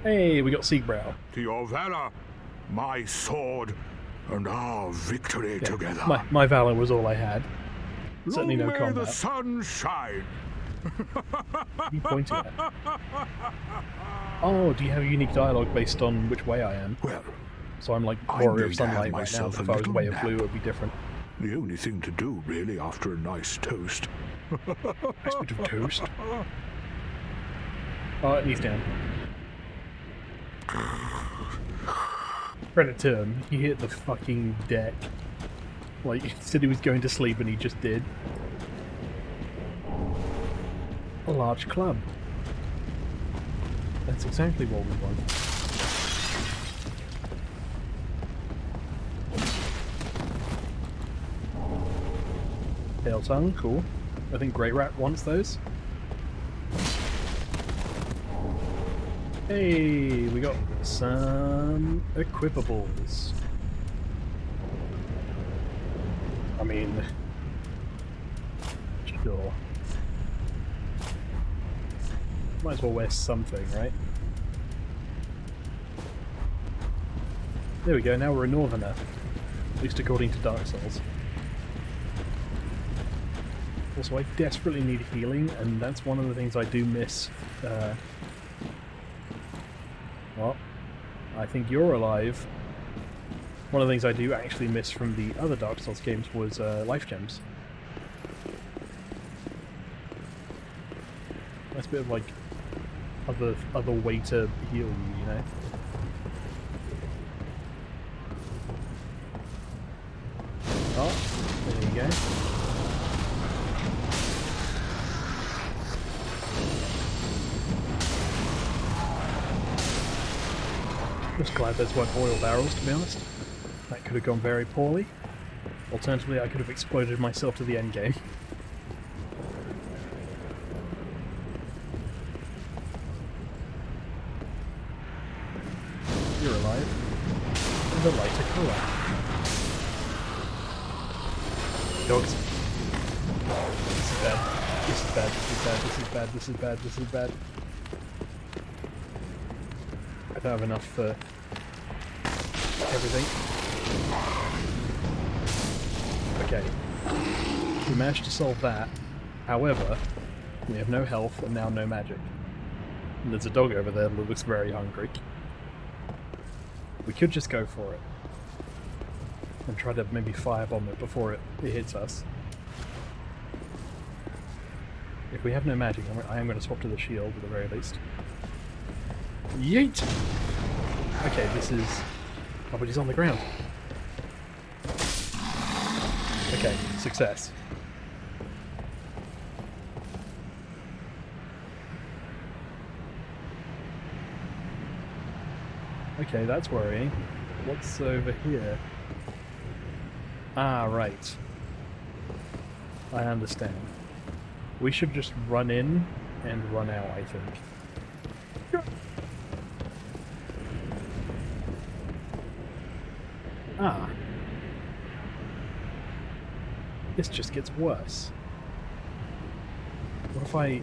Hey, we got Seagbrow. To your valor, my sword, and our victory together. My valor was all I had. Certainly no Long may combat. the sun shine. What are you pointing at? Oh, do you have a unique dialogue based on which way I am? Well, So I'm like I'm Warrior going of to have Sunlight right now. myself a If I was little Way of nap. Blue, it would be different. the only thing to do, really, after a nice toast. Nice bit of toast. Oh, it needs down. Credit to him, he hit the fucking deck. Like, he said he was going to sleep and he just did. A large club. That's exactly what we want. Tail tongue, cool. I think Grey Rat wants those. Hey, we got some equipables. I mean, sure. Might as well wear something, right? There we go, now we're a Northerner. At least according to Dark Souls. Also, I desperately need healing, and that's one of the things I do miss. Well, I think you're alive. One of the things I do actually miss from the other Dark Souls games was life gems. That's a bit of like other way to heal you, you know? Oh, there you go. Just glad those weren't oil barrels, to be honest. That could have gone very poorly. Alternatively, I could have exploded myself to the end game. You're alive. And a lighter colour. Dogs. This is bad. This is bad. This is bad. This is bad. This is bad. This is bad. I don't have enough for everything. Okay. We managed to solve that. However, we have no health and now no magic. And there's a dog over there that looks very hungry. We could just go for it. And try to maybe firebomb it before it hits us. If we have no magic, I am going to swap to the shield at the very least. Yeet! Okay, this is... Oh, but he's on the ground. Okay, success. Okay, that's worrying. What's over here? Ah, right. I understand. We should just run in and run out, I think. Ah. This just gets worse. What if I...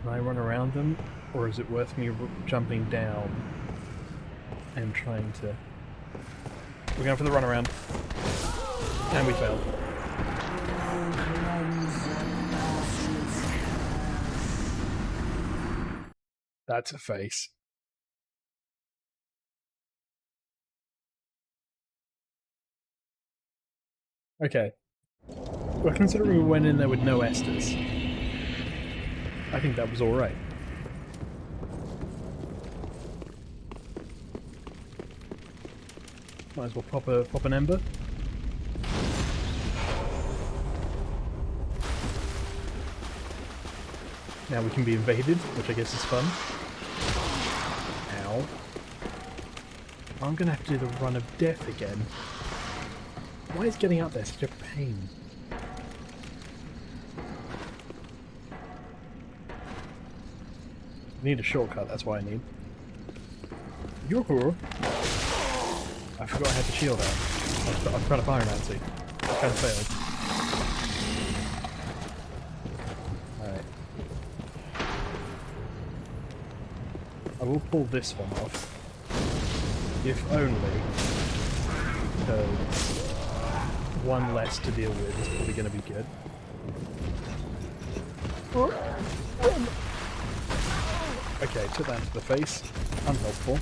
Can I run around them? Or is it worth me jumping down and trying to... We're going for the runaround. And we failed. That's a face. Okay. Well, considering we went in there with no Esters, I think that was alright. Might as well pop an ember. Now we can be invaded, which I guess is fun. Ow. I'm gonna have to do the run of death again. Why is getting up there such a pain? I need a shortcut, that's why I need. Yoo-hoo! I forgot I had the shield out. I was trying to pyromancy. I kind of failed. Alright. I will pull this one off. If only because one less to deal with is probably going to be good. Okay, took that to the face. Unhelpful.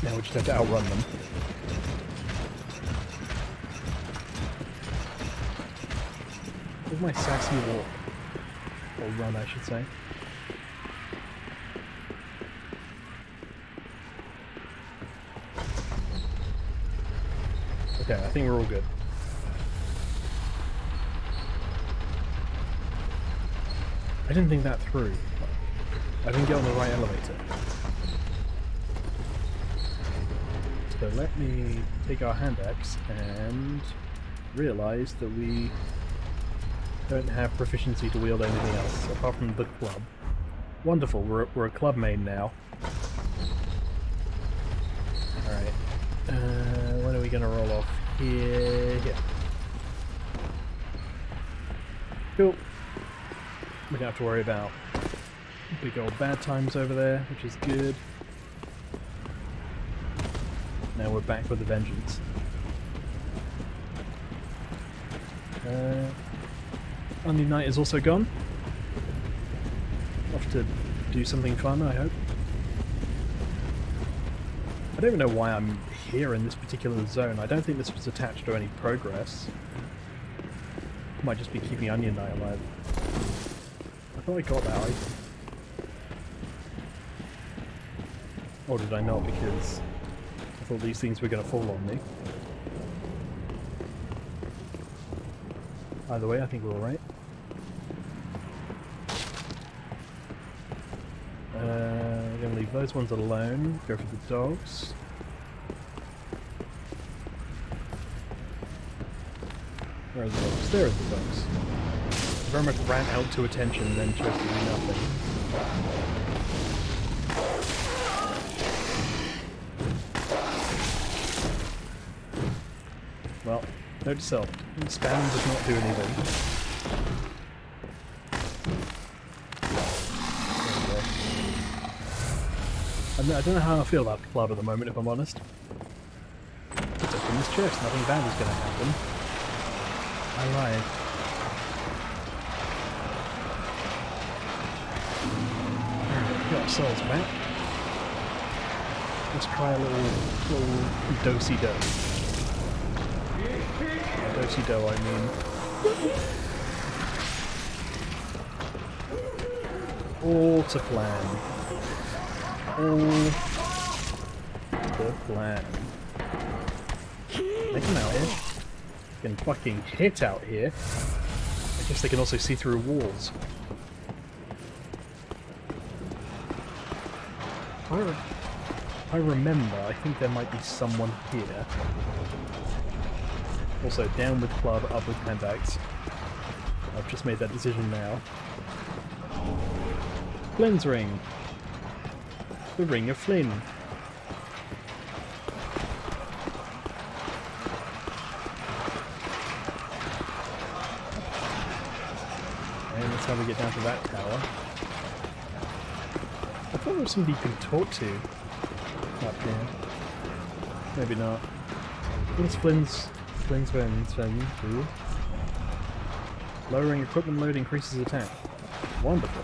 Now we just have to outrun them. Where's my sassy walk? Or run, I should say. Okay, I think we're all good. I didn't think that through. I didn't get on the right elevator. So let me take our hand axe and realise that we don't have proficiency to wield anything else apart from the club. Wonderful, we're a club main now. Alright. When are we going to roll off? Here. Cool. We don't have to worry about big old bad times over there, which is good. Now we're back with a vengeance. Onion Knight is also gone. Off to do something fun, I hope. I don't even know why I'm here in this particular zone. I don't think this was attached to any progress. Might just be keeping Onion Knight alive. I thought I got that item. Or did I not, because I thought these things were going to fall on me. Either way, I think we're alright. We're going to leave those ones alone. Go for the dogs. Where are the dogs? There are the dogs. Very much ran out to attention and then chose to do nothing. Well, note to self. Spam does not do anything. I don't know how I feel about the club at the moment, if I'm honest. Let's open this chest. Nothing bad is going to happen. I lied. We got ourselves back. Let's try a little do-si-do. Do-si-do, I mean. All to plan. All the plan. They can out here. They can fucking hit out here. I guess they can also see through walls. I remember, I think there might be someone here. Also, down with club, up with hand axe. I've just made that decision now. Flynn's ring. The Ring of Flynn. And that's how we get down to that tower. I thought there was somebody you could talk to up here. Maybe not. What's Flynn's do? Lowering equipment load increases attack. Wonderful.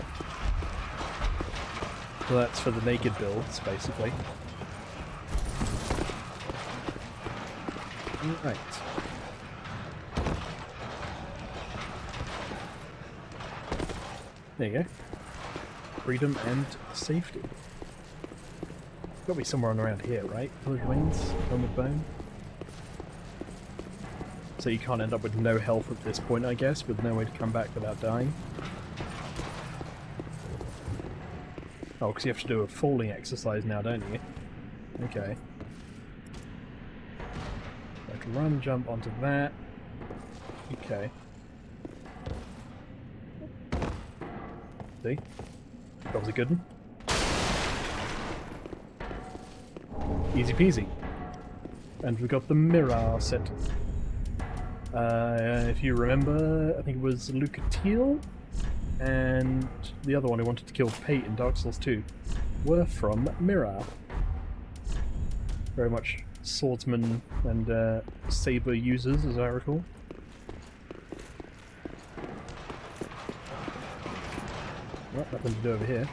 So that's for the naked builds, basically. Right. There you go. Freedom and safety. Gotta be somewhere on around here, right? Pillared Wings, Helmet Bone. So you can't end up with no health at this point, I guess, with no way to come back without dying. Oh, because you have to do a falling exercise now, don't you? Okay. I can run, jump onto that. Okay. See? That was a good one. Easy peasy. And we got the mirror set. If you remember, I think it was Lucatiel and the other one who wanted to kill Pate in Dark Souls 2 were from Mirror. Very much swordsman and saber users, as I recall. Well, nothing to do over here.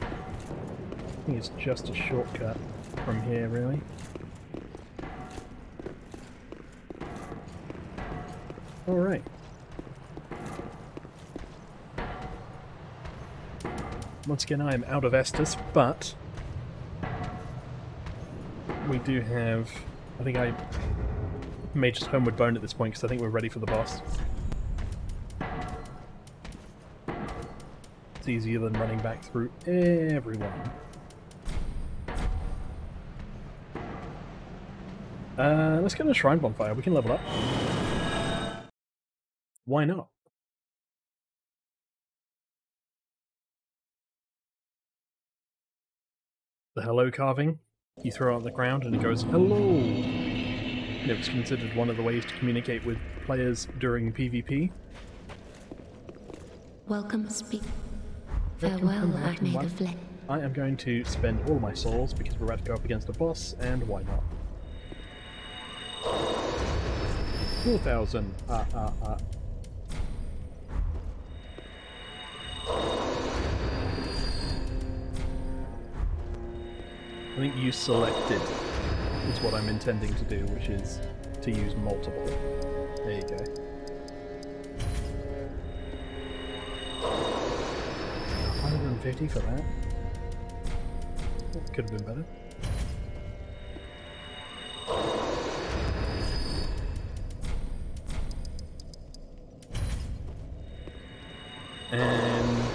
I think it's just a shortcut from here, really. Alright. Once again, I am out of Estus, but we do have... I think I may just homeward bone at this point because I think we're ready for the boss. It's easier than running back through everyone. Let's get a shrine bonfire. We can level up. Why not? The hello carving, you throw it on the ground and it goes, hello! And it was considered one of the ways to communicate with players during PvP. Welcome, speak. Farewell, I've made the flame. I am going to spend all my souls because we're about to go up against a boss, and why not? 4,000. I think use selected is what I'm intending to do, which is to use multiple. There you go. $150 for that? That could have been better. And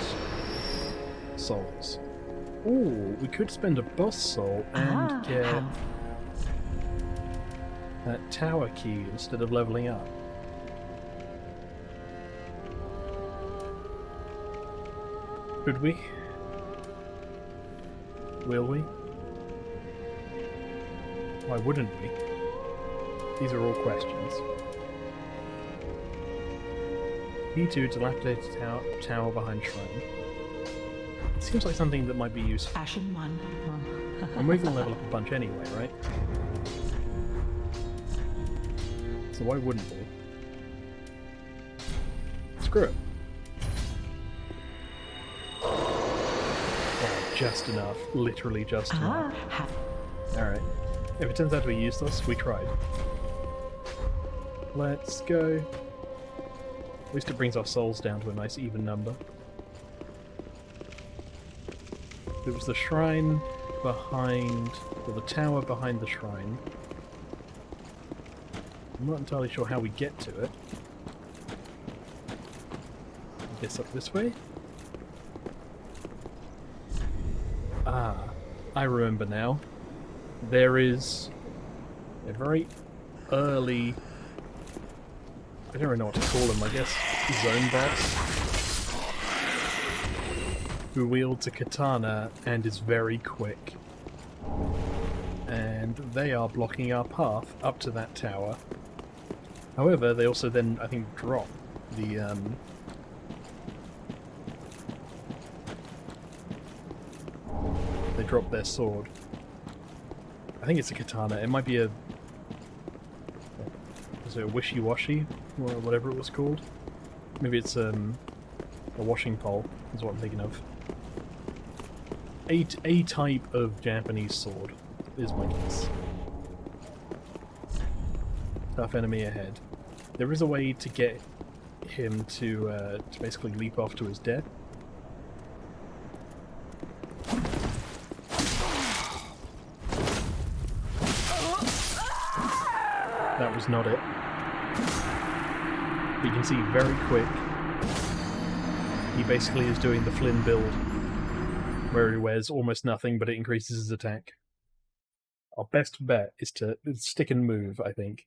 souls. Ooh, we could spend a boss soul and get that tower key instead of leveling up. Could we? Will we? Why wouldn't we? These are all questions. B2, dilapidated tower behind shrine. Seems like something that might be useful. Ashen one. And we can level up a bunch anyway, right? So why wouldn't we? Screw it. Oh, just enough. Literally just enough. Alright. If it turns out to be useless, we tried. Let's go. At least it brings our souls down to a nice even number. There was the shrine behind, or the tower behind the shrine. I'm not entirely sure how we get to it. I guess up this way? Ah, I remember now. There is a very early... I don't really know what to call him, I guess zone boss, who wields a katana and is very quick. And they are blocking our path up to that tower. However, they also then, I think, drop the, they drop their sword. I think it's a katana. It might be a... Is it a wishy-washy? Or whatever it was called? Maybe it's, a washing pole, is what I'm thinking of. A type of Japanese sword, is my guess. Tough enemy ahead. There is a way to get him to basically leap off to his death. That was not it. But you can see very quick, he basically is doing the Flynn build, where he wears almost nothing, but it increases his attack. Our best bet is to stick and move, I think.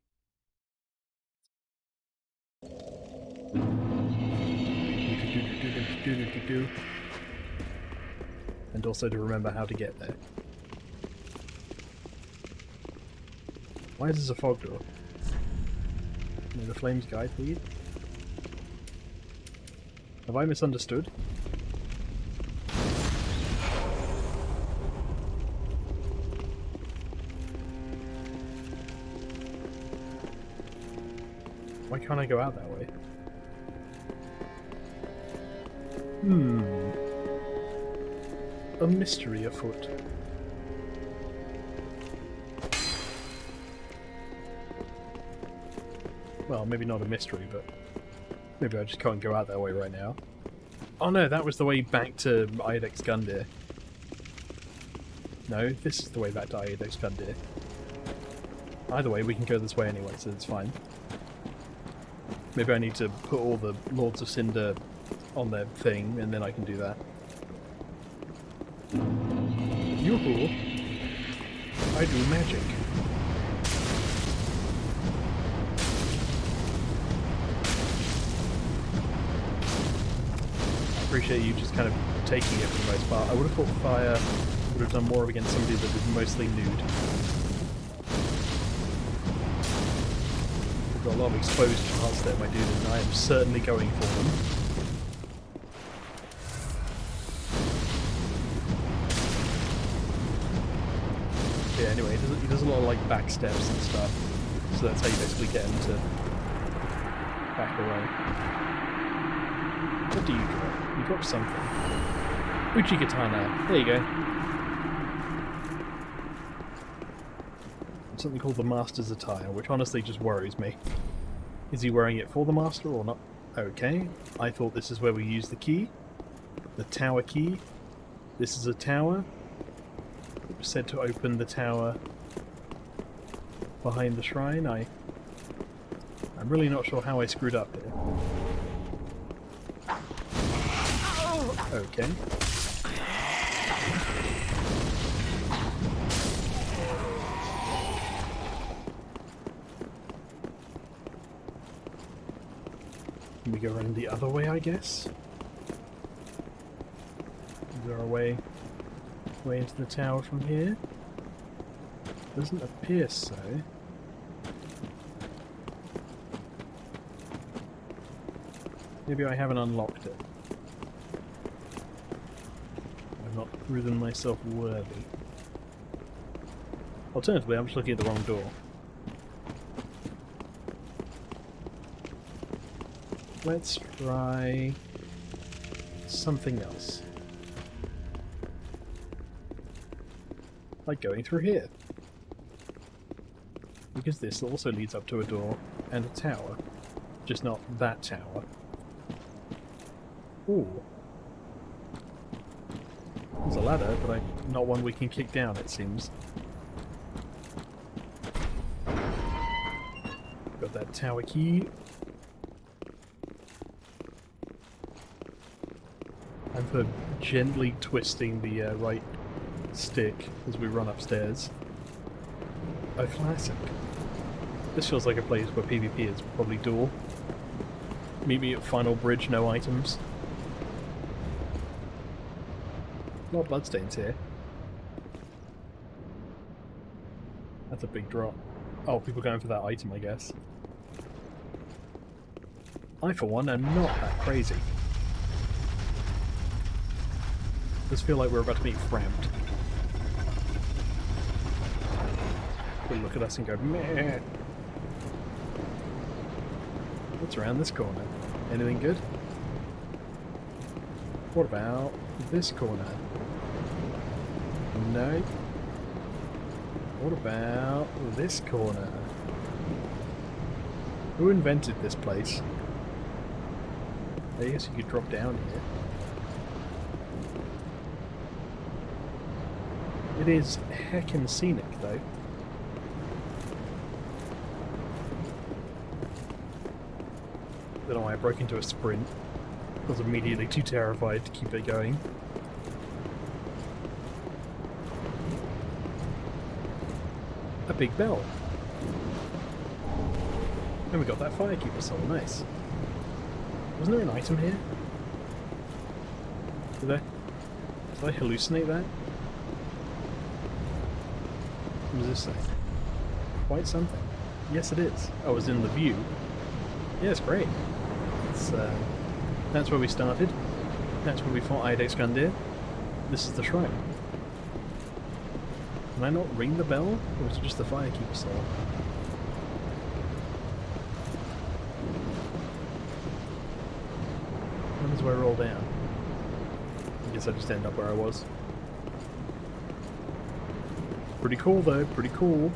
And also to remember how to get there. Why is this a fog door? May the flames guide thee? Have I misunderstood? Why can't I go out that way? A mystery afoot. Well, maybe not a mystery, but maybe I just can't go out that way right now. Oh no, that was the way back to Iodex Gundyr. No, this is the way back to Iodex Gundyr. Either way, we can go this way anyway, so it's fine. Maybe I need to put all the Lords of Cinder on their thing, and then I can do that. Yoo-hoo! I do magic. Appreciate you just kind of taking it for the most part. I would have thought fire would have done more against somebody that is mostly nude. We've got a lot of exposed parts there, my dude, and I am certainly going for them. Yeah, anyway, he does a lot of like back steps and stuff, so that's how you basically get him to back away. What do you drop? You drop something. Uchi Katana. There you go. Something called the Master's Attire, which honestly just worries me. Is he wearing it for the Master or not? Okay. I thought this is where we use the key. The tower key. This is a tower. It was said to open the tower behind the shrine. I'm really not sure how I screwed up here. Okay. Can we go around the other way, I guess? Is there a way into the tower from here? Doesn't appear so. Maybe I haven't unlocked it. I've not proven myself worthy. Alternatively, I'm just looking at the wrong door. Let's try something else. Like going through here. Because this also leads up to a door and a tower. Just not that tower. Ooh. There's a ladder, but not one we can kick down, it seems. Got that tower key. And for gently twisting the right stick as we run upstairs. A classic. This feels like a place where PvP is probably dual. Meet me at final bridge, no items. A lot of bloodstains here. That's a big drop. Oh, people going for that item, I guess. I, for one, am not that crazy. Does feel like we're about to be framed. We'll look at us and go, meh. What's around this corner? Anything good? What about this corner? No. What about this corner? Who invented this place? I guess you could drop down here. It is heckin' scenic, though. Don't know why I broke into a sprint. I was immediately too terrified to keep it going. A big bell. And we got that firekeeper soul, nice. Wasn't there an item here? Did I hallucinate that? What does this say? Quite something. Yes it is. Oh, it's in the view. Yeah, it's great. That's where we started. That's where we fought Ilex Gundyr. This is the shrine. Can I not ring the bell? Or is it just the firekeeper soul? When does I roll down? I guess I just end up where I was. Pretty cool though, pretty cool.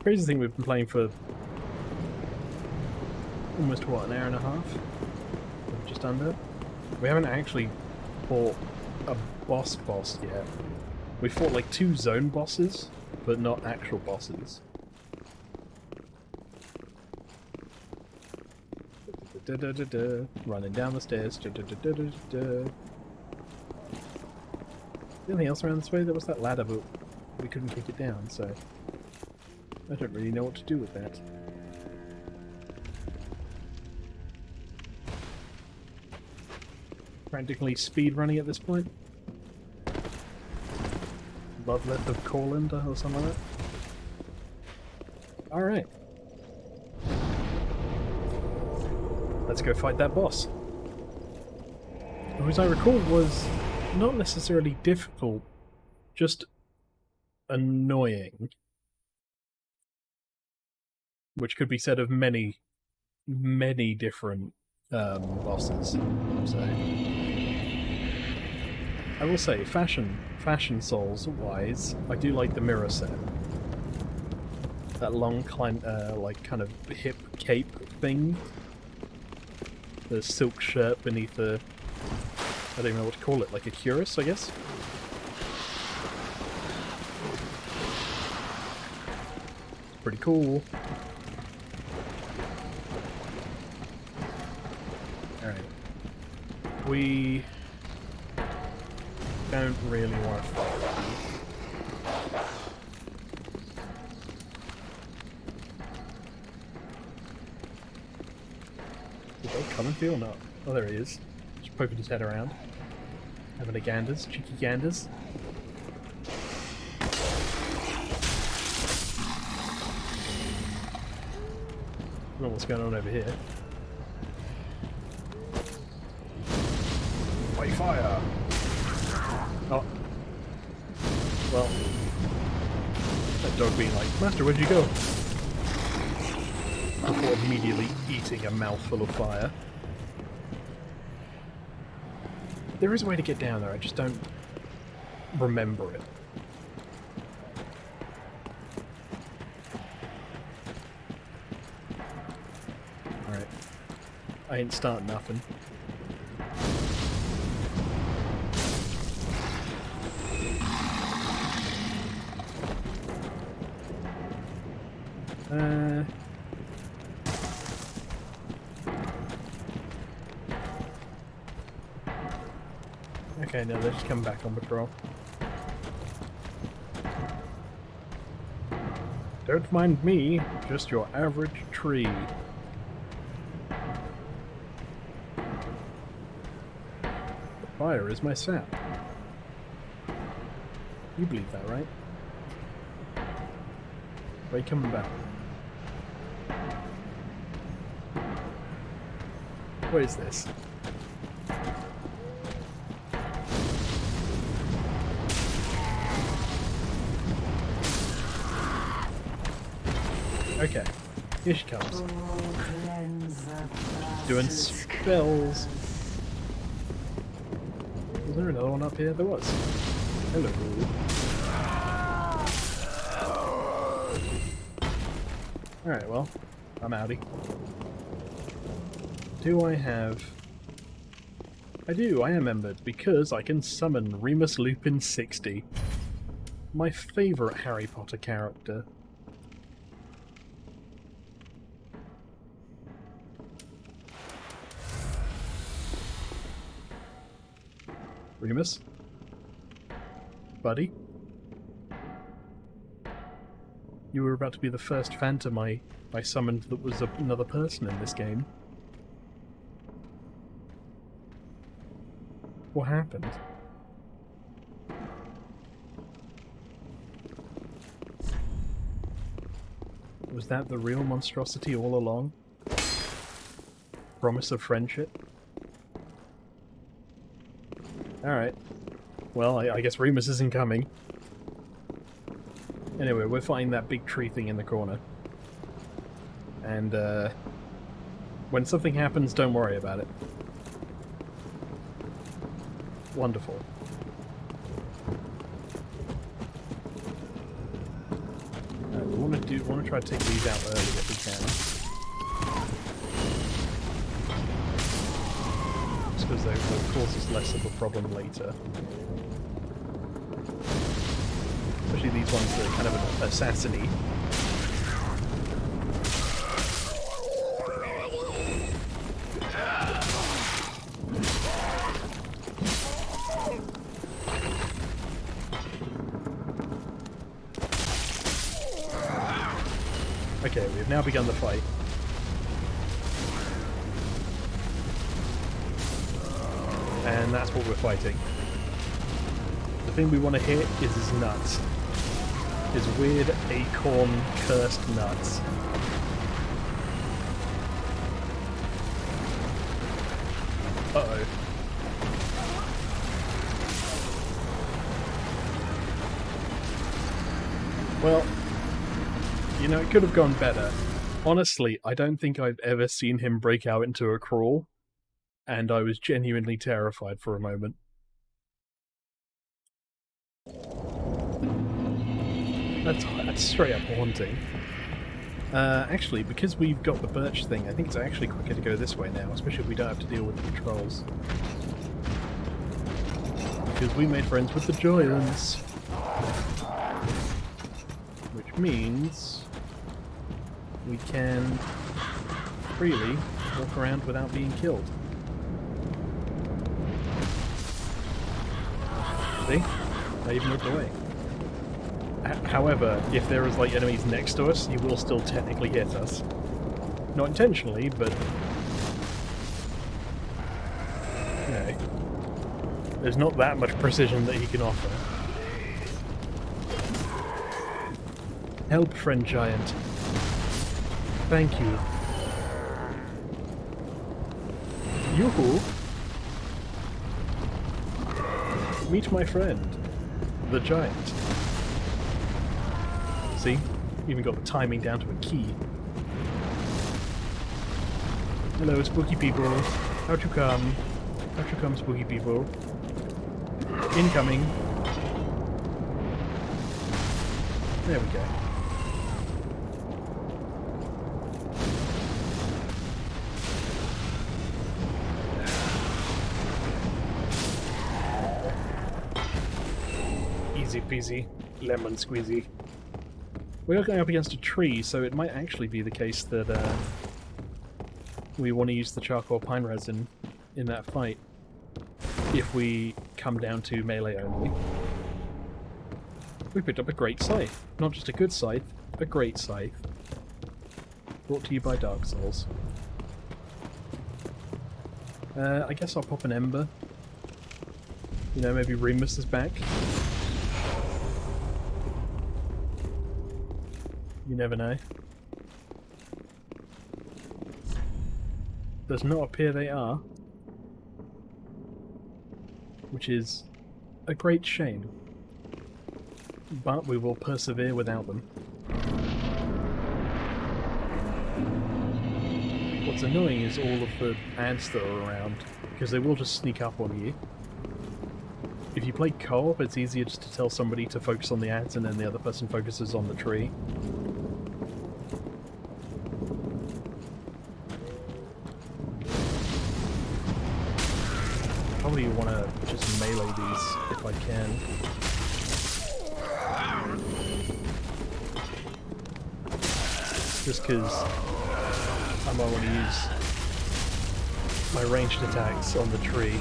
Crazy thing, we've been playing for almost, what, an hour and a half? just under. We haven't actually fought a boss yet. We fought like 2 zone bosses, but not actual bosses. Running down the stairs. Anything else around this way? There was that ladder, but we couldn't kick it down, so I don't really know what to do with that. Practically speed running at this point. Bloodleth of Corland or something like that. Alright. Let's go fight that boss. Who, as I recall, was not necessarily difficult, just annoying. Which could be said of many, many different bosses. So I will say, fashion souls wise, I do like the mirror set. That long like kind of hip cape thing. The silk shirt beneath the, I don't even know what to call it, like a cuirass, I guess? Pretty cool. Alright. We don't really want to fight that. Did they come and feel? No. Oh, there he is. Just poking his head around. Having a ganders, cheeky ganders. I don't know what's going on over here. By fire! Oh. Well. That dog being like, Master, where'd you go? Before immediately eating a mouthful of fire. There is a way to get down there, I just don't remember it. Alright. I ain't starting nothing. Okay, no, they're just coming back on patrol. Don't mind me, just your average tree. The fire is my sap. You believe that, right? Why are you coming back? What is this? Okay, here she comes. She's doing spells. Was there another one up here? There was. Hello. Alright, well, I'm outie. Do I have... I do, I am embedded, because I can summon Remus Lupin 60. My favourite Harry Potter character. Remus? Buddy? You were about to be the first phantom I summoned that was another person in this game. What happened? Was that the real monstrosity all along? Promise of friendship? Alright. Well, I guess Remus isn't coming. Anyway, we're fighting that big tree thing in the corner. And, when something happens, don't worry about it. Wonderful. We want to try to take these out early if we can. suppose they'll cause us less of a problem later. Especially these ones that are kind of assassin-y. Okay, we've now begun the fight. And that's what we're fighting. The thing we want to hit is his nuts. His weird acorn cursed nuts. Uh-oh. Well, you know, it could have gone better. Honestly, I don't think I've ever seen him break out into a crawl, and I was genuinely terrified for a moment. That's straight up haunting. Actually, because we've got the birch thing, I think it's actually quicker to go this way now, especially if we don't have to deal with the patrols. Because we made friends with the giants. Which means we can freely walk around without being killed. See? I even looked away. However, if there is like enemies next to us, he will still technically hit us. Not intentionally, but you know, there's not that much precision that he can offer. Help, friend giant. Thank you. Yoo-hoo! Meet my friend, the giant. See? Even got the timing down to a key. Hello, spooky people. How'd you come? How'd you come, spooky people? Incoming. There we go. Easy peasy, lemon squeezy. We are going up against a tree, so it might actually be the case that we want to use the charcoal pine resin in that fight if we come down to melee only. We picked up a great scythe. Not just a good scythe, a great scythe. Brought to you by Dark Souls. I guess I'll pop an ember. You know, maybe Remus is back. You never know. Does not appear they are. Which is a great shame. But we will persevere without them. What's annoying is all of the ants that are around, because they will just sneak up on you. If you play co-op, it's easier just to tell somebody to focus on the ants and then the other person focuses on the tree. Probably want to just melee these if I can. Just because I might want to use my ranged attacks on the tree.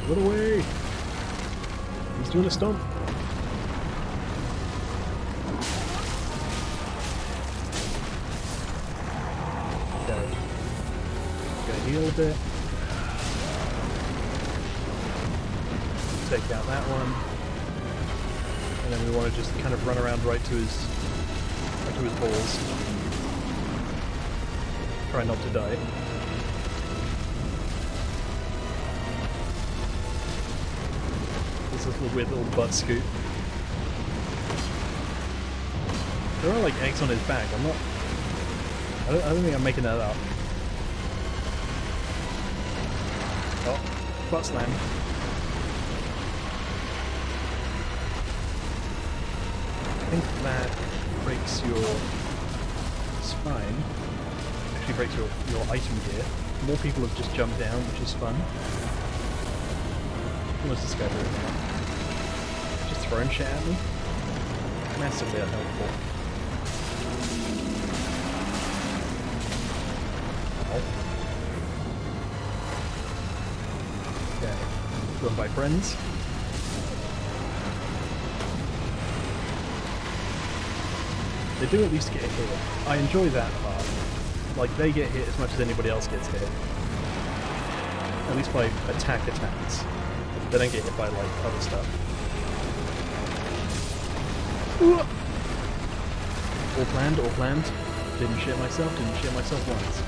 Get away! He's doing a stomp. Heal a bit. Take out that one. And then we want to just kind of run around right to his balls. Try not to die. This little weird little butt scoot. There are like eggs on his back. I don't think I'm making that up. Oh, butt slam. I think that breaks your spine, actually breaks your item gear, more people have just jumped down, which is fun. What's this guy doing now? Just throwing shit at me? Massively unhelpful. Ow. Okay. Run by friends. They do at least get hit. I enjoy that part. Like, they get hit as much as anybody else gets hit. At least by attacks. They don't get hit by, like, other stuff. All planned. Didn't shit myself once.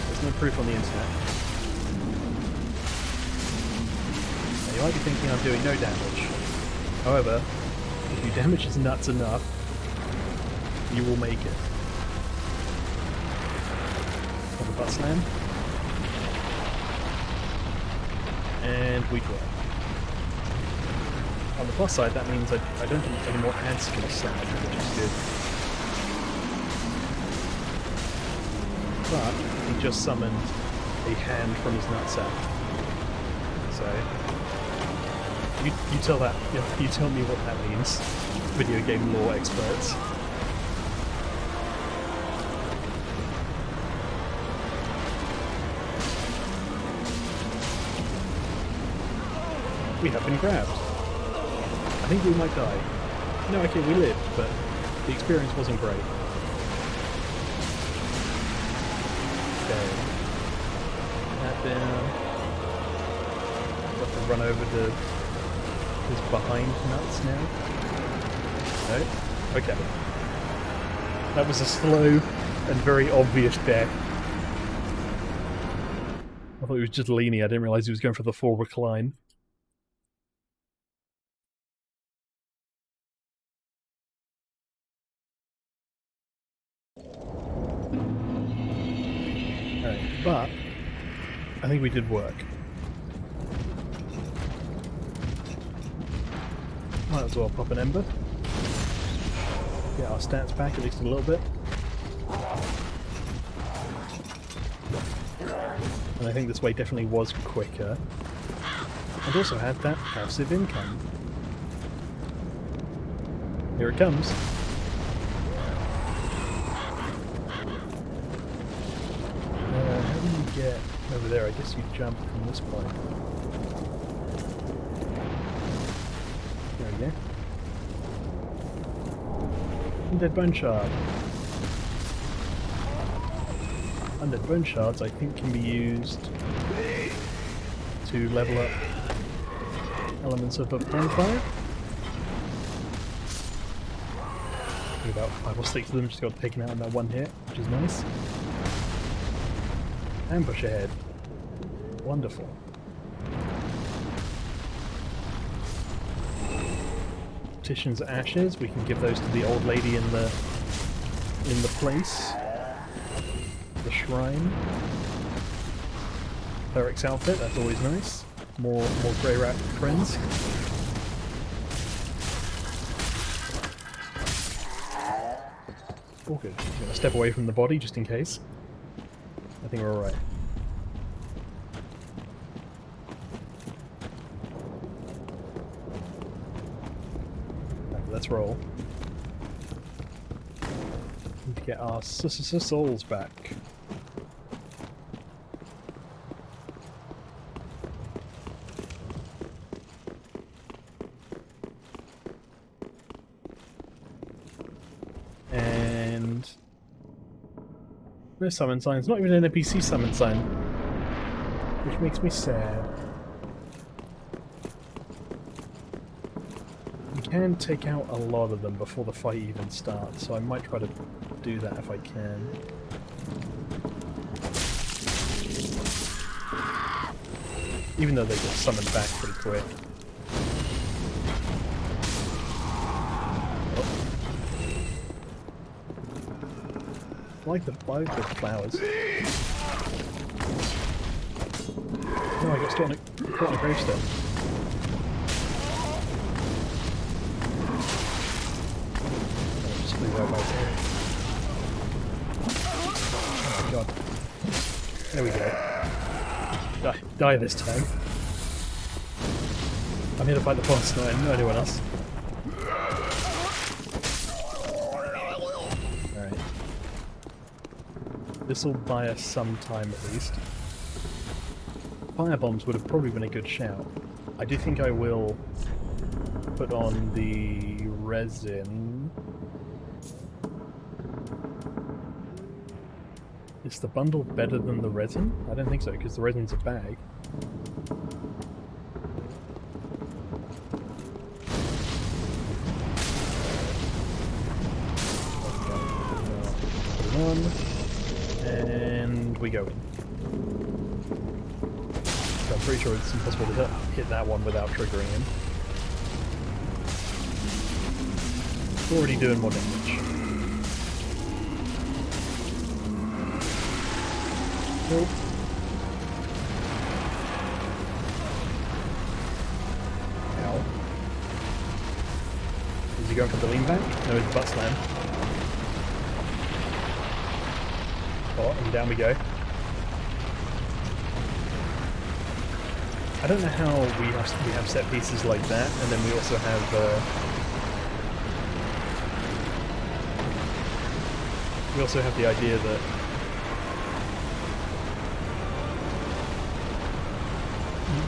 There's no proof on the internet. Now, you might be thinking I'm doing no damage. However, if you damage his nuts enough, you will make it. On the butt slam. And we drop. On the plus side, that means I don't do any more ad skill slam, which is good. But he just summoned a hand from his nutsack. So you tell that you tell me what that means, video game lore experts. We have been grabbed. I think we might die. No, okay, we lived, but the experience wasn't great. Okay. That down. Have to run over to his behind nuts now. No? Okay. That was a slow and very obvious death. I thought he was just leaning, I didn't realise he was going for the full recline. But I think we did work. Might as well pop an ember. Get our stats back at least a little bit. And I think this way definitely was quicker. And also had that passive income. Here it comes. Get over there, I guess you jump from this point. There we go. Undead Bone Shard. Undead Bone Shards, I think, can be used to level up elements of a bonfire. I think about 5 or 6 of them just got taken out in that one hit, which is nice. Ambush ahead. Wonderful. Titian's ashes, we can give those to the old lady in the place. The shrine. Cleric's outfit, that's always nice. More grey rat friends. All good. I'm gonna step away from the body just in case. I think we're alright. Let's roll. Need to get our souls back. And no summon signs, not even an NPC summon sign, which makes me sad. You can take out a lot of them before the fight even starts, so I might try to do that if I can. Even though they get summoned back pretty quick. I like the flowers. No, I got caught on a gravestone. Oh, just leave go, guys. Oh my god. There we go. Die this time. I'm here to fight the boss, not anyone else. Alright. This'll buy us some time at least. Fire bombs would have probably been a good shout. I do think I will put on the resin. Is the bundle better than the resin? I don't think so, because the resin's a bag. Put it on, and we go in. So I'm pretty sure it's impossible to hit that one without triggering him. It's already doing more damage. Nope. Ow. Is he going for the lean back? No, it's butt slam. Oh, and down we go. I don't know how we have set pieces like that, and then we also have the idea that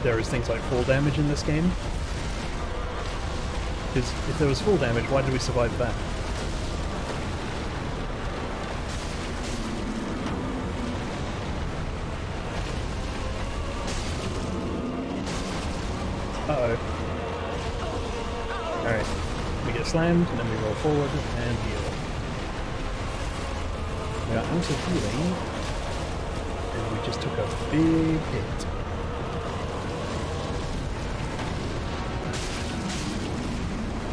there is things like fall damage in this game. Because if there was fall damage, why did we survive that? Uh-oh. Alright. We get slammed, and then we roll forward, and heal. We are out of healing, and we just took a big hit.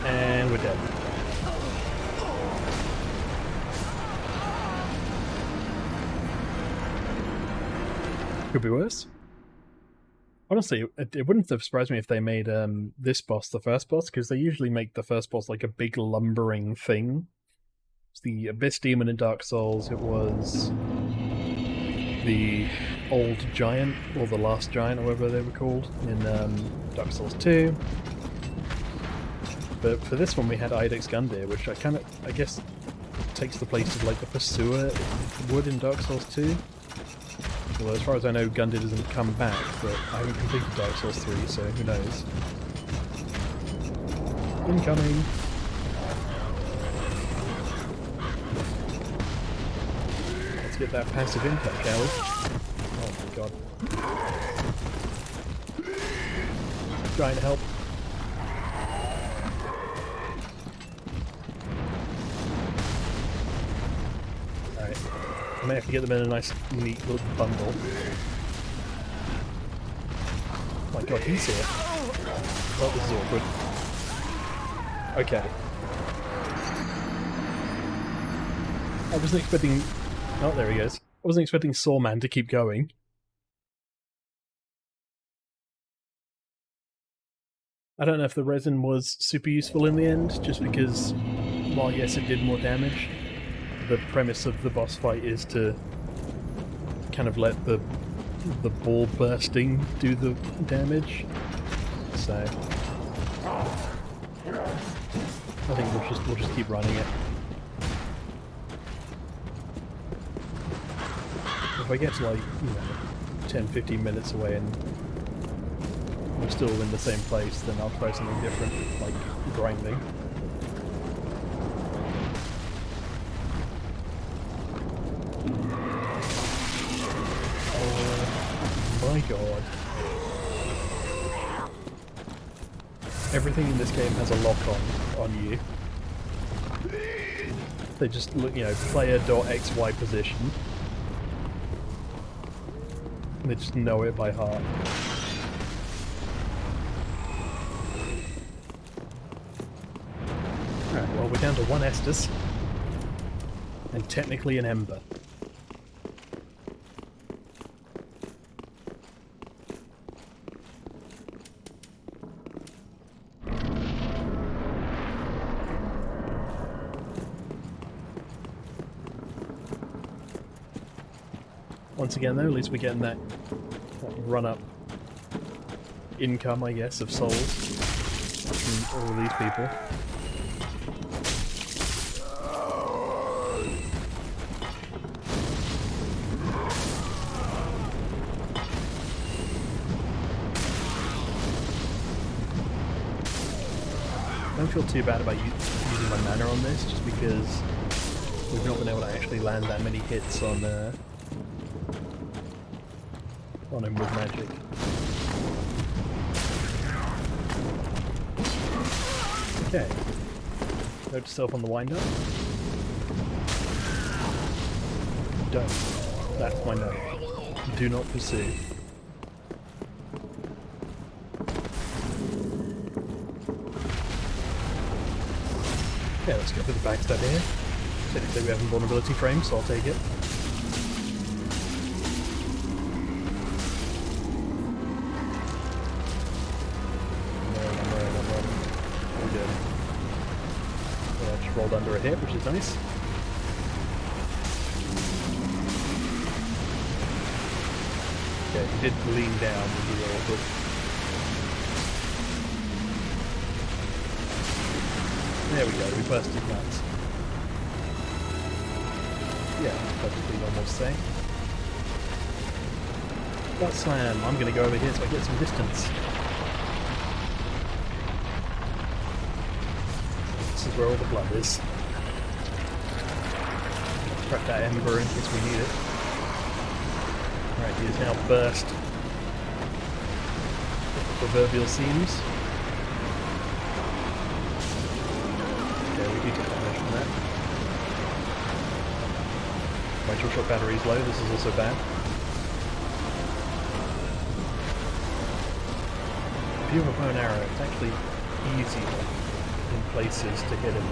And we're dead. Could be worse. Honestly, it wouldn't have surprised me if they made this boss the first boss, because they usually make the first boss like a big lumbering thing. It's the Abyss Demon in Dark Souls, it was the Old Giant, or the Last Giant, or whatever they were called, in Dark Souls 2. But for this one we had Ilex Gundyr, which I guess takes the place of like the Pursuer would in Dark Souls 2. Although as far as I know Gundyr doesn't come back, but I haven't completed Dark Souls 3, so who knows. Incoming! Let's get that passive impact, shall we? Oh my god. Trying to help. I may have to get them in a nice, neat little bundle. Oh my god, he's here. Oh, this is awkward. Okay. I wasn't expecting... Oh, there he goes. I wasn't expecting Sawman to keep going. I don't know if the resin was super useful in the end, just because, while yes, it did more damage, the premise of the boss fight is to kind of let the ball bursting do the damage. So I think we'll just keep running it. If I get to like 10-15 minutes away and we're still in the same place, then I'll try something different, like grinding. My god. Everything in this game has a lock on you. They just look, player.xy position. And they just know it by heart. Alright, well we're down to one Estus. And technically an Ember. Once again though, at least we're getting that run-up income, I guess, of souls from all of these people. I don't feel too bad about using my mana on this, just because we've not been able to actually land that many hits on him with magic. Okay. Note to self on the wind-up. Don't. That's my note. Do not pursue. Okay, let's go for the backstab here. Technically we have invulnerability frames, so I'll take it. We're good. Yeah, just rolled under a hit, which is nice. Okay, he did lean down, which is awkward. There we go, we bursted nuts. Yeah, that's perfectly normal to say. Butt slam, I'm gonna go over here so I get some distance. This is where all the blood is. Prep that ember in case we need it. Alright, he is now burst with the proverbial seams. You take damage from that. My dual shot battery is low, this is also bad. If you have a bow and arrow, it's actually easier in places to hit him.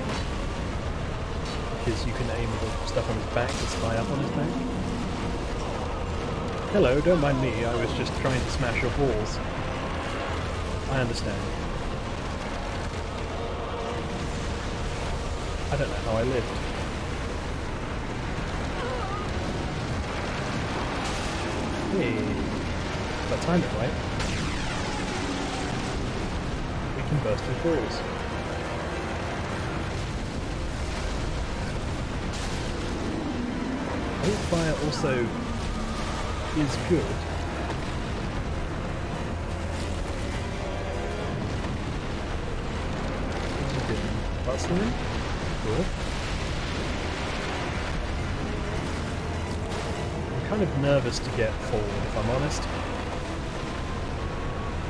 Because you can aim the stuff on his back that's high up on his back. Hello, don't mind me, I was just trying to smash your balls. I understand. I don't know how I lived. Hey, if I timed it right, we can burst his balls. Fire also is good. What's he doing? Bustling? Cool. I'm kind of nervous to get forward, if I'm honest.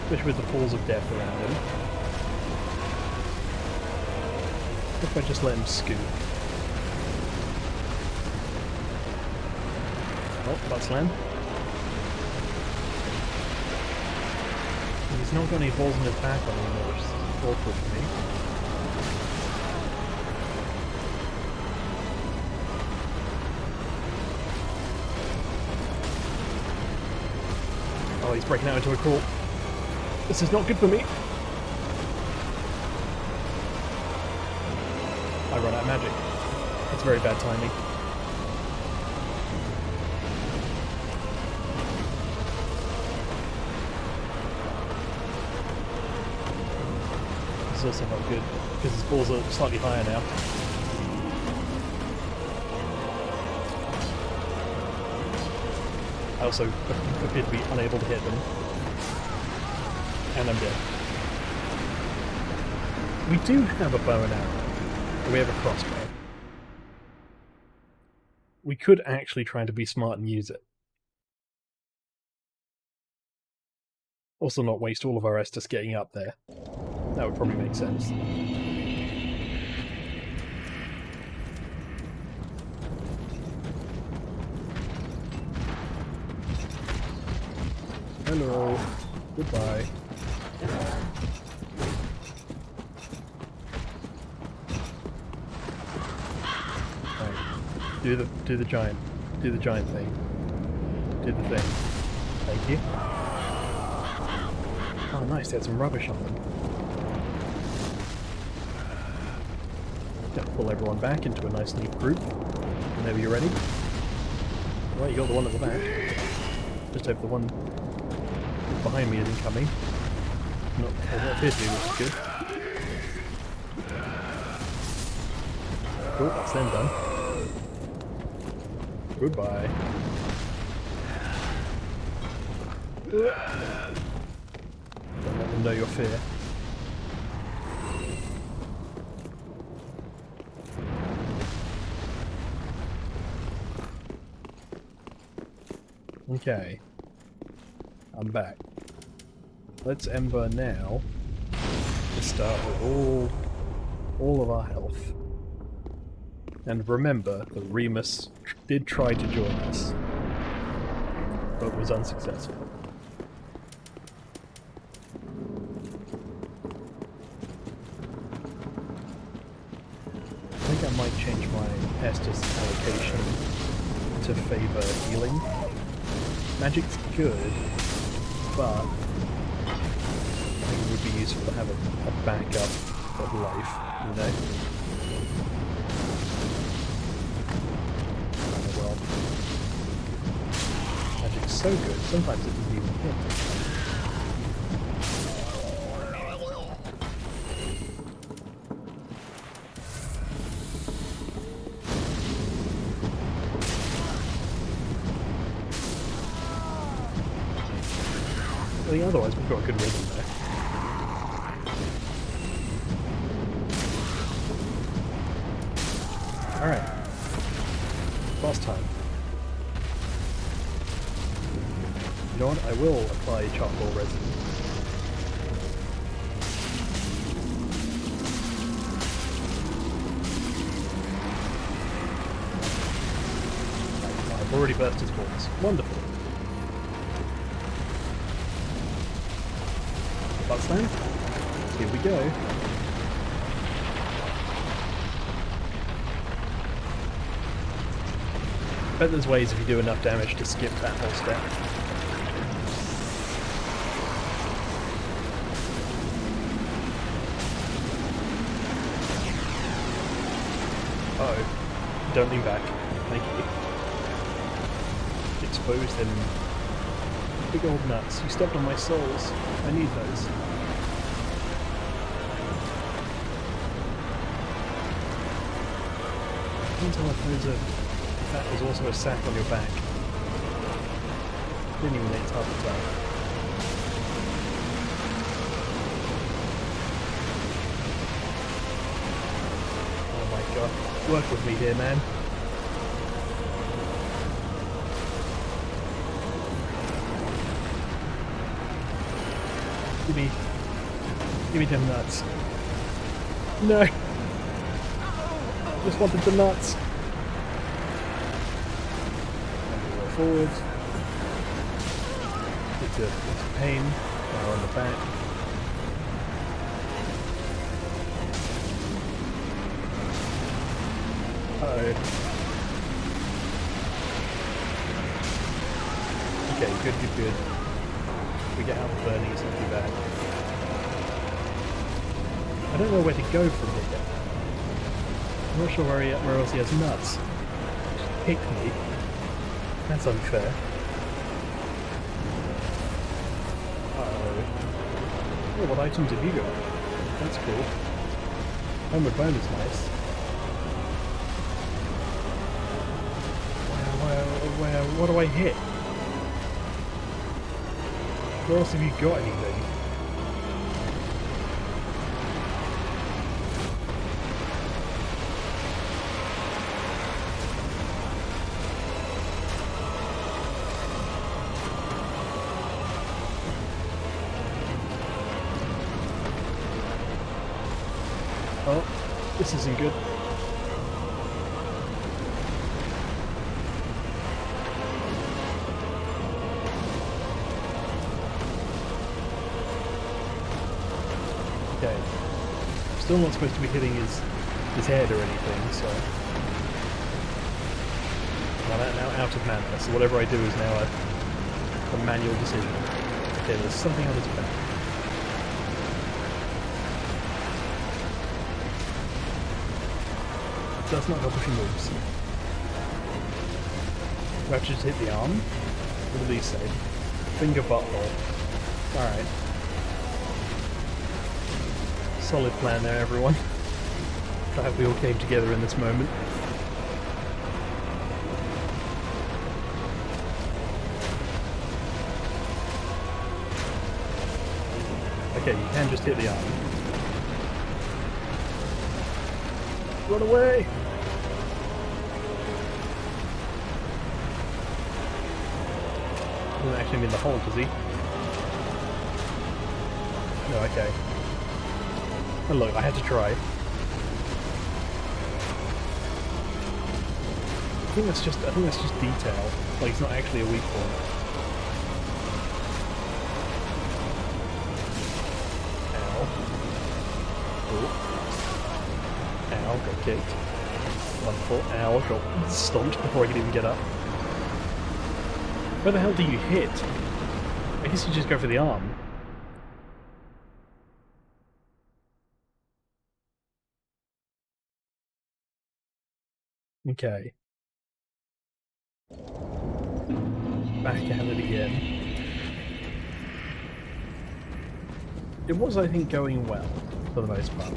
Especially with the pools of death around him. If I just let him scoot. Oh, butt slam. He's not got any balls in his back anymore, which is awkward for me. Oh, he's breaking out into a crawl. This is not good for me. I run out of magic. It's very bad timing. This is also not good, because his balls are slightly higher now. I also appear to be unable to hit them. And I'm dead. We do have a bow and arrow. We have a crossbow. We could actually try to be smart and use it. Also not waste all of our Estus getting up there. That would probably make sense. Hello. Goodbye. Right. Do the giant thing. Do the thing. Thank you. Oh nice, they had some rubbish on them. Gonna pull everyone back into a nice neat group. Whenever you're ready. Right, you got the one at the back. Just hope the one behind me isn't coming. Not, well, that appears to be, which is good. Cool, that's them done. Goodbye. Don't let them know your fear. Okay. I'm back. Let's Ember now to start with all of our health. And remember that Remus did try to join us, but was unsuccessful. I think I might change my Estus allocation to favour healing. Magic's good, but I think it would be useful to have a backup of life, you know? Oh well. Magic's so good, sometimes it doesn't even hit. I think otherwise we've got a good rhythm there. Alright. Boss time. You know what? I will apply charcoal resin. I've already burst his balls. Wonderful. Butt slam. Here we go. I bet there's ways if you do enough damage to skip that whole step. Uh-oh. Don't lean back. Thank you. Expose them big old nuts. You stepped on my soles. I need those. I can't tell if that was also a sack on your back. Didn't even think it's hard to tell. Oh my god. Work with me here, man. Give me them nuts. No! Just wanted the nuts. Roll forward. Into pain. Now on the back. Uh-oh. Okay, good. We get out of burning, it's not too bad. I don't know where to go from here. I'm not sure where else he has nuts. Just pick me. That's unfair. Uh-oh. Oh, what items have you got? That's cool. Homeward Bound is nice. What do I hit? Where else have you got anything? Oh, this isn't good. Okay. I'm still not supposed to be hitting his head or anything, so... I'm now out of mana, so whatever I do is now a manual decision. Okay, there's something on his back. Does not help if he moves. I have to just hit the arm? What do these say? Finger butthole. Alright. Solid plan there, everyone. Glad we all came together in this moment. Okay, you can just hit the arm. Run away! Doesn't actually mean the hole, does he? No, okay. Oh look, I had to try. I think that's just detail. Like, it's not actually a weak point. Ow. Ooh. Ow, got kicked. Wonderful. Ow, got stomped before I could even get up. Where the hell do you hit? I guess you just go for the arm. Okay. Back at it again. It was, I think, going well, for the most part.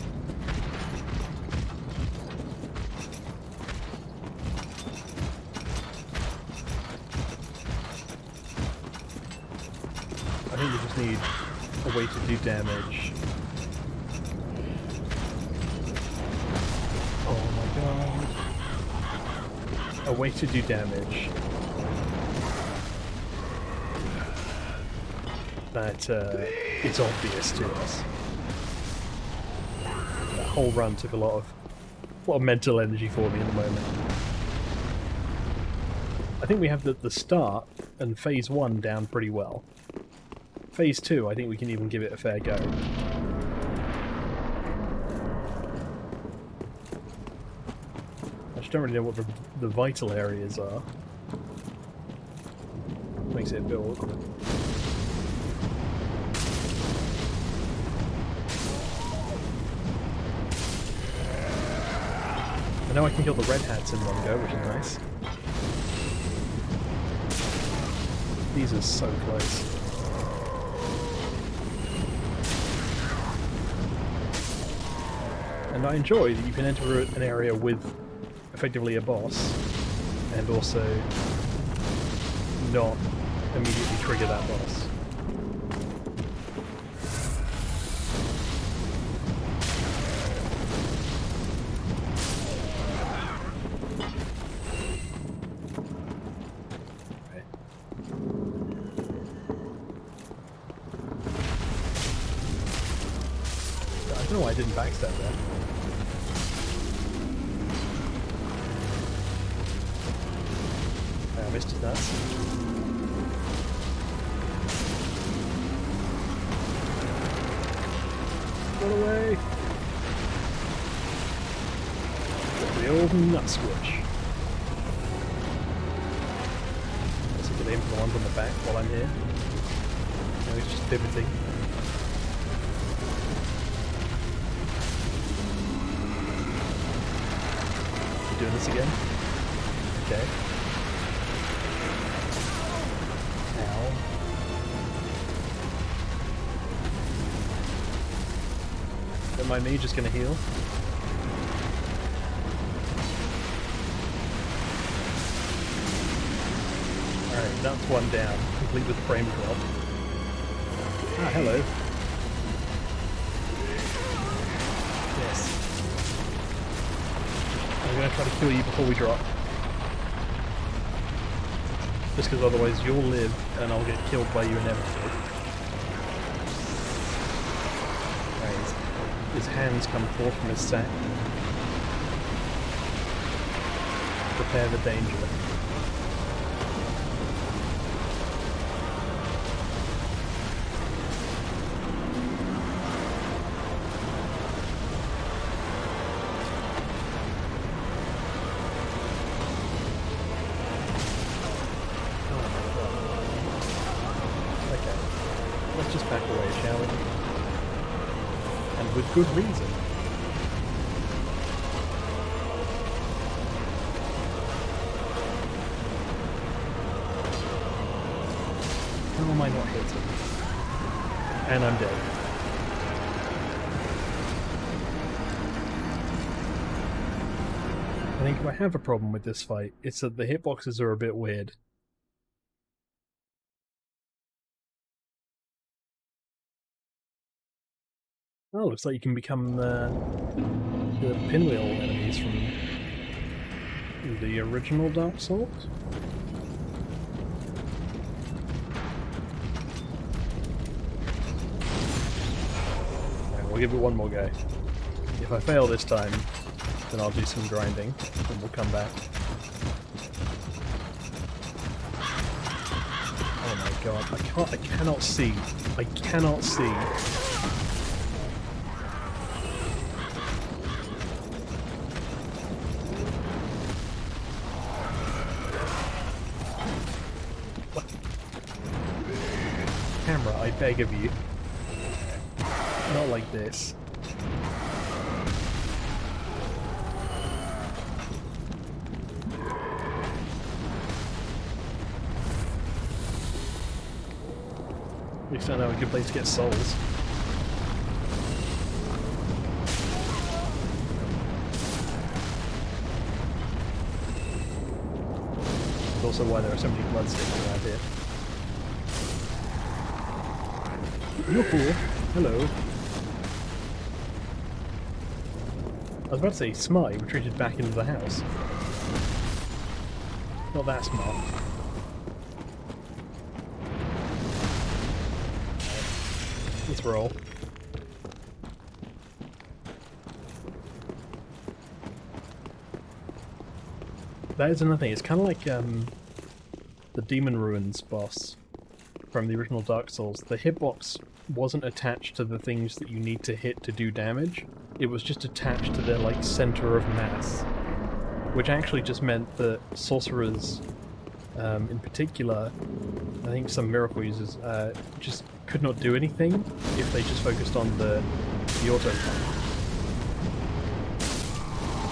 I think we just need a way to do damage. Oh my god. A way to do damage that it's obvious to us. That whole run took a lot of mental energy for me in the moment. I think we have the start and phase 1 down pretty well. Phase 2, I think we can even give it a fair go. I just don't really know what the vital areas are. Makes it a bit awkward. I know I can kill the red hats in one go, which is nice. These are so close. And I enjoy that you can enter an area with effectively a boss and also not immediately trigger that boss. Right. I don't know why I didn't backstab there. I missed his nuts. Run away! The old nut squash. Let's get aim for the ones on the back while I'm here. No, he's just pivoting. You doing this again? Okay. Don't mind me, just gonna heal. Alright, that's one down, complete with frame drop. Ah, hello. Yes. I'm gonna try to kill you before we drop. Just because otherwise you'll live and I'll get killed by you inevitably. His hands come forth from his sack. Prepare the danger. Okay. Let's just back away, shall we? And with good reason. How am I not hitting? And I'm dead. I think if I have a problem with this fight, it's that the hitboxes are a bit weird. Oh, looks like you can become the pinwheel enemies from the original Dark Souls. Right, we'll give it one more go. If I fail this time, then I'll do some grinding, and we'll come back. Oh my god, I cannot see. I cannot see. What? Camera, I beg of you. Not like this. At least I know a good place to get souls. That's also why there are so many bloodsticks around here. You're cool. Hello. I was about to say smart, he retreated back into the house. Not that smart. Let's roll. That is another thing, it's kind of like the Demon Ruins boss from the original Dark Souls. The hitbox wasn't attached to the things that you need to hit to do damage. It was just attached to their like center of mass, which actually just meant that sorcerers, in particular, I think some miracle users, just could not do anything if they just focused on the auto lock,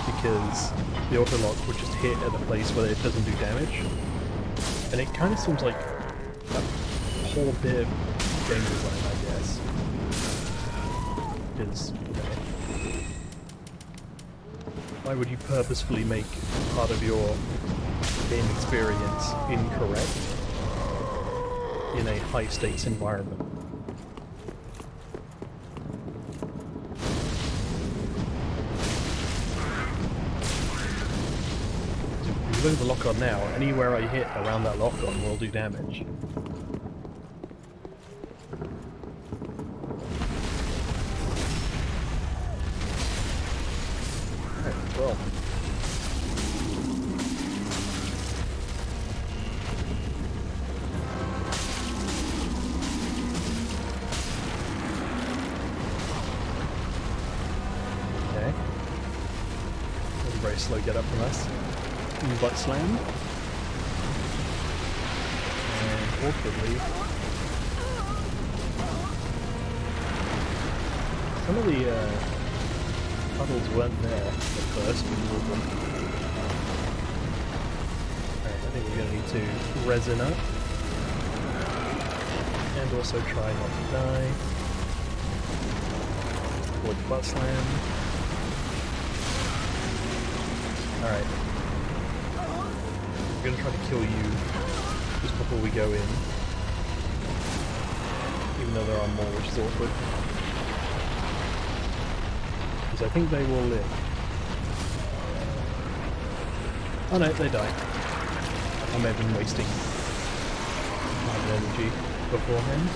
because the auto lock would just hit at the place where it doesn't do damage, and it kind of seems like a whole bit of game design, I guess, because why would you purposefully make part of your game experience incorrect in a high-stakes environment? If you look at the lock-on now, anywhere I hit around that lock-on will do damage. Alright, well. Very slow get up from us. Butt slam. And awkwardly, some of the puddles weren't there at first. We moved them. Alright, I think we're going to need to resin up. And also try not to die. Avoid the butt slam. Alright. I'm gonna try to kill you just before we go in. Even though there are more, which is awkward. Because I think they will live. Oh no, they die. I may have been wasting my energy beforehand.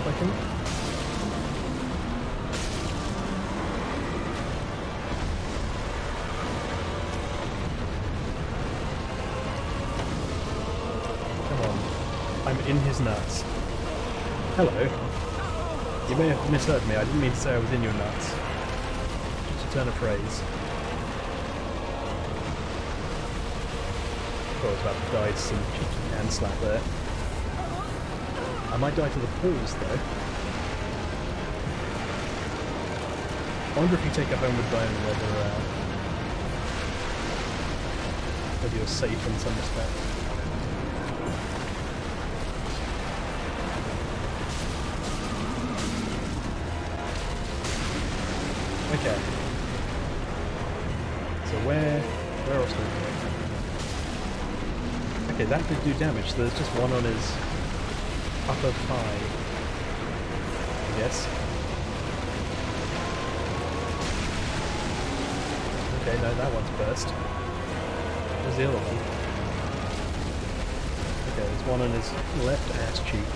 I think. Come on. I'm in his nuts. Hello. You may have misheard me. I didn't mean to say I was in your nuts. Just a turn of phrase. I was about to die to some cheeky hand slap there. I might die to the pools though. wonder if you take a homeward bone, whether you're safe in some respect. Okay. So where else do we go? Okay, that did do damage. So there's just one on his upper thigh, I guess. Okay, no, that one's burst. Where's the other one? Okay, there's one on his left ass cheek.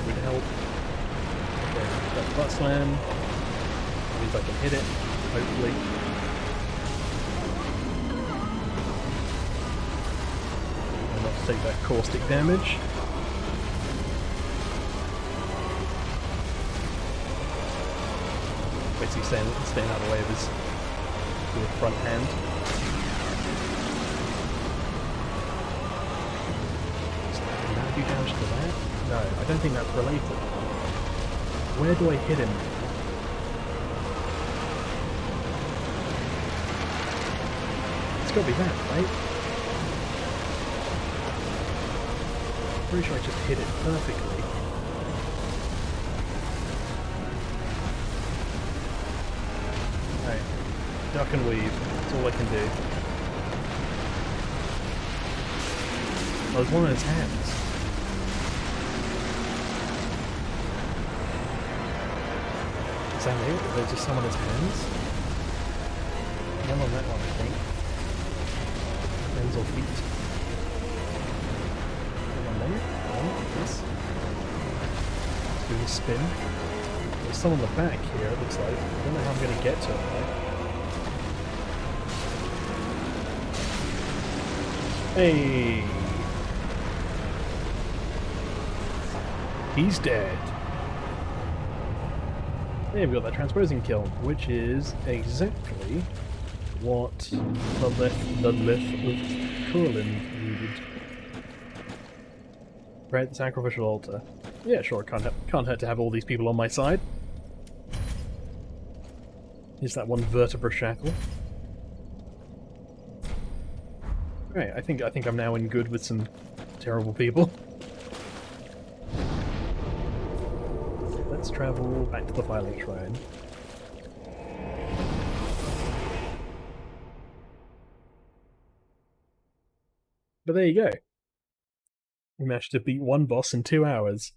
Would help. Okay, got the butt slam. Means I can hit it, hopefully. And not to take that caustic damage. Basically staying out of the way of his front hand. Did that do damage to that? No, I don't think that's related. Where do I hit him? It's gotta be that, right? Pretty sure I just hit it perfectly. Alright. Duck and weave. That's all I can do. Oh, there's one in his hands. Is that it? There's just some on his hands? None on that one, I think. Hands or feet. One there. One. Yes. Let's do the spin. There's some on the back here, it looks like. I don't know how I'm going to get to him, though. Hey! He's dead. There we got that transposing kiln, which is exactly what the Lith of Curlin needed. Right, the sacrificial altar. Yeah, sure, can't hurt to have all these people on my side. Here's that one vertebra shackle. Right, I think I'm now in good with some terrible people. Let's travel back to the filing shrine. But there you go. We managed to beat one boss in 2 hours.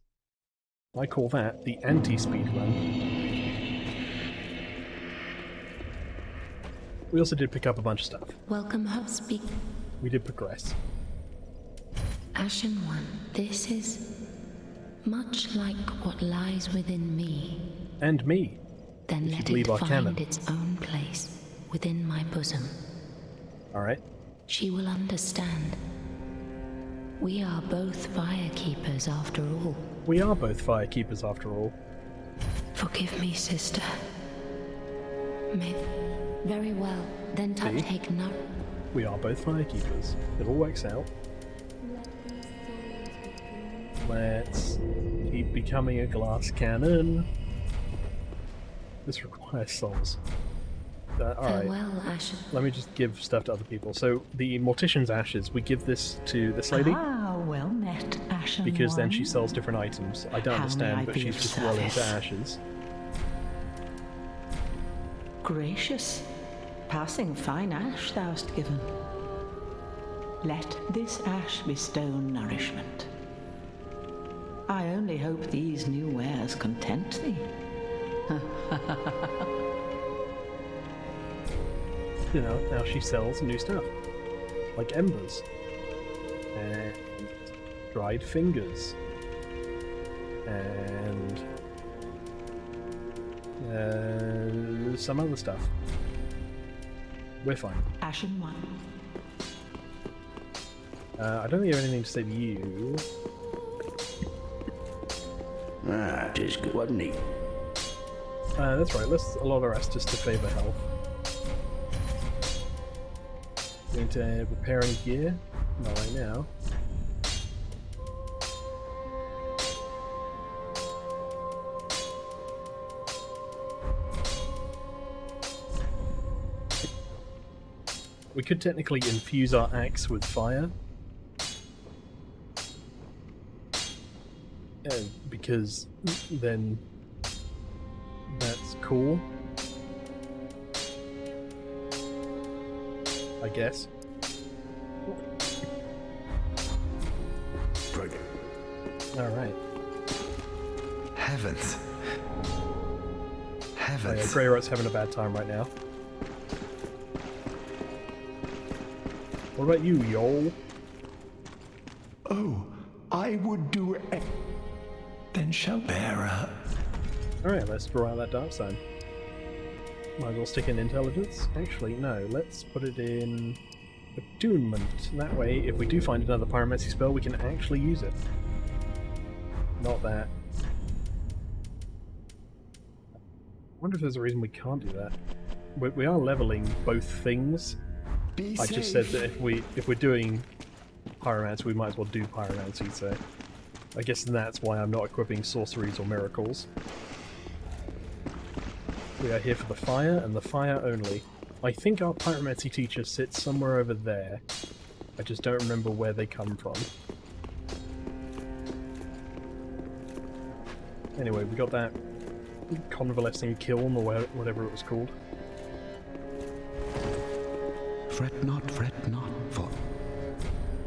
I call that the anti-speed run. We also did pick up a bunch of stuff. Welcome, Hubspeak. We did progress. Ashen One, this is much like what lies within me. And me. Then let it find its own place within my bosom. Alright. She will understand. We are both firekeepers after all. We are both firekeepers after all. Forgive me, sister. Very well. Then take no. We are both firekeepers. It all works out. Let's keep becoming a glass cannon. This requires souls. Alright. Let me just give stuff to other people. So, the Mortician's Ashes, we give this to this lady. Ah, well met, Ashen because then she One. sells different items. I don't understand, but she's just well into ashes. Gracious. Passing fine ash thou'st given. Let this ash bestow nourishment. I only hope these new wares content thee. You know, now she sells new stuff. Like embers. And dried fingers. And some other stuff. We're fine. Ashen One. I don't think you have anything to say to you. Ah, tis good, wasn't he? That's right, let's allow the rest just to favour health. Going to repair any gear? Not right now. We could technically infuse our axe with fire. Because then that's cool. I guess. Brilliant. Alright. Heavens. Oh, Heavens. yeah, Grey Rot's having a bad time right now. What about you, Yol? Oh, I would do it. Then shall bearer. Alright, let's draw out that dark sign. Might as well stick in intelligence. Actually, no, let's put it in attunement. That way, if we do find another pyromancy spell, we can actually use it. Not that. I wonder if there's a reason we can't do that. We are leveling both things. I just said that if we're doing pyromancy, we might as well do pyromancy, so I guess that's why I'm not equipping sorceries or miracles. We are here for the fire, and the fire only. I think our pyromancy teacher sits somewhere over there. I just don't remember where they come from. Anyway, we got that convalescing kiln, or whatever it was called. Fret not, for...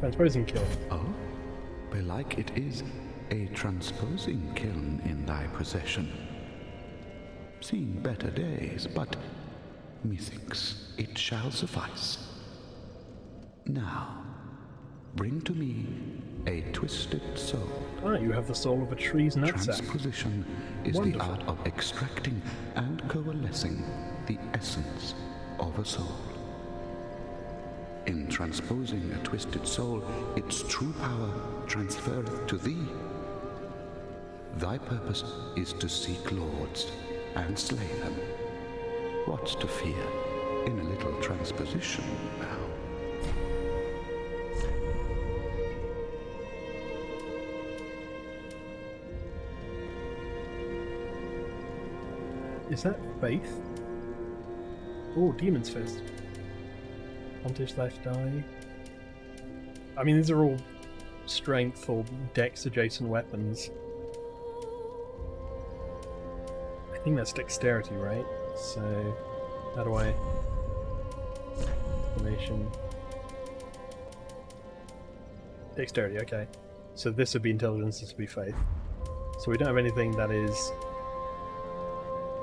Transposing kiln. Oh? Belike it is a transposing kiln in thy possession. Seen better days, but methinks it shall suffice. Now, bring to me a twisted soul. Ah, you have the soul of a tree's nutsack. Transposition is Wonderful. the art of extracting and coalescing the essence of a soul. In transposing a twisted soul, its true power transferreth to thee. Thy purpose is to seek lords and slay them. What's to fear in a little transposition now? Is that faith? Oh, Demon's Fist. Anti-slash-die. I mean, these are all strength or dex adjacent weapons. I think that's dexterity, right? So, how do I... Formation... Dexterity, okay. So this would be intelligence, this would be faith. So we don't have anything that is...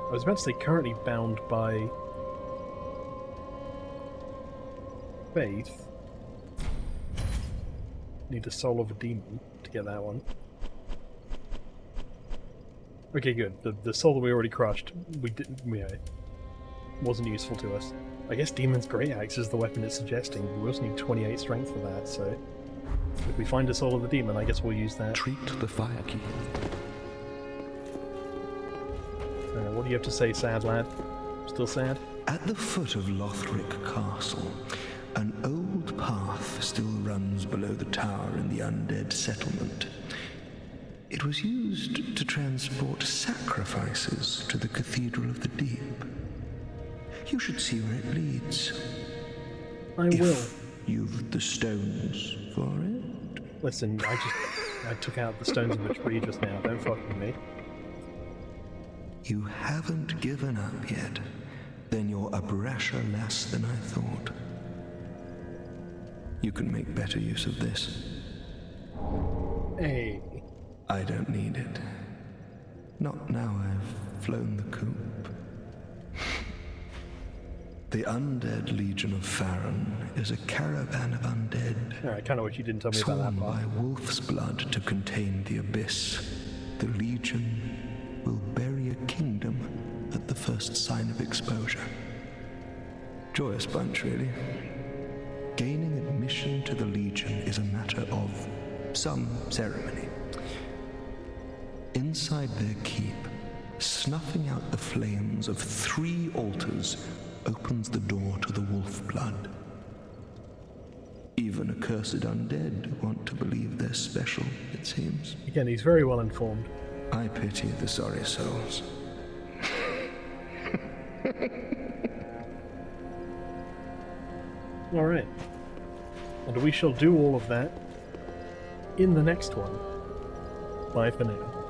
I was about to say currently bound by... faith. Need the soul of a demon to get that one. Okay, good. The soul that we already crushed, wasn't useful to us. I guess Demon's Great Axe is the weapon it's suggesting. We also need 28 strength for that, so if we find a soul of the demon, I guess we'll use that. Treat the fire key. What do you have to say, sad lad? Still sad? At the foot of Lothric Castle, an old path still runs below the tower in the undead settlement. It was used to transport sacrifices to the Cathedral of the Deep. You should see where it leads. I will. If you've the stones for it. Listen, I took out the stones of the tree just now. Don't fuck with me. You haven't given up yet. Then you're a brasher less than I thought. You can make better use of this. Hey. I don't need it. Not now I've flown the coop. The Undead Legion of Farron is a caravan of undead. Alright, kind of wish you didn't tell me about that Sworn part. by wolf's blood to contain the abyss. The Legion will bury a kingdom at the first sign of exposure. Joyous bunch, really. Gaining admission to the Legion is a matter of some ceremony. Inside their keep, snuffing out the flames of 3 altars opens the door to the wolf blood. Even accursed undead want to believe they're special, it seems. Again, he's very well informed. I pity the sorry souls. Alright. And we shall do all of that in the next one. Bye for now.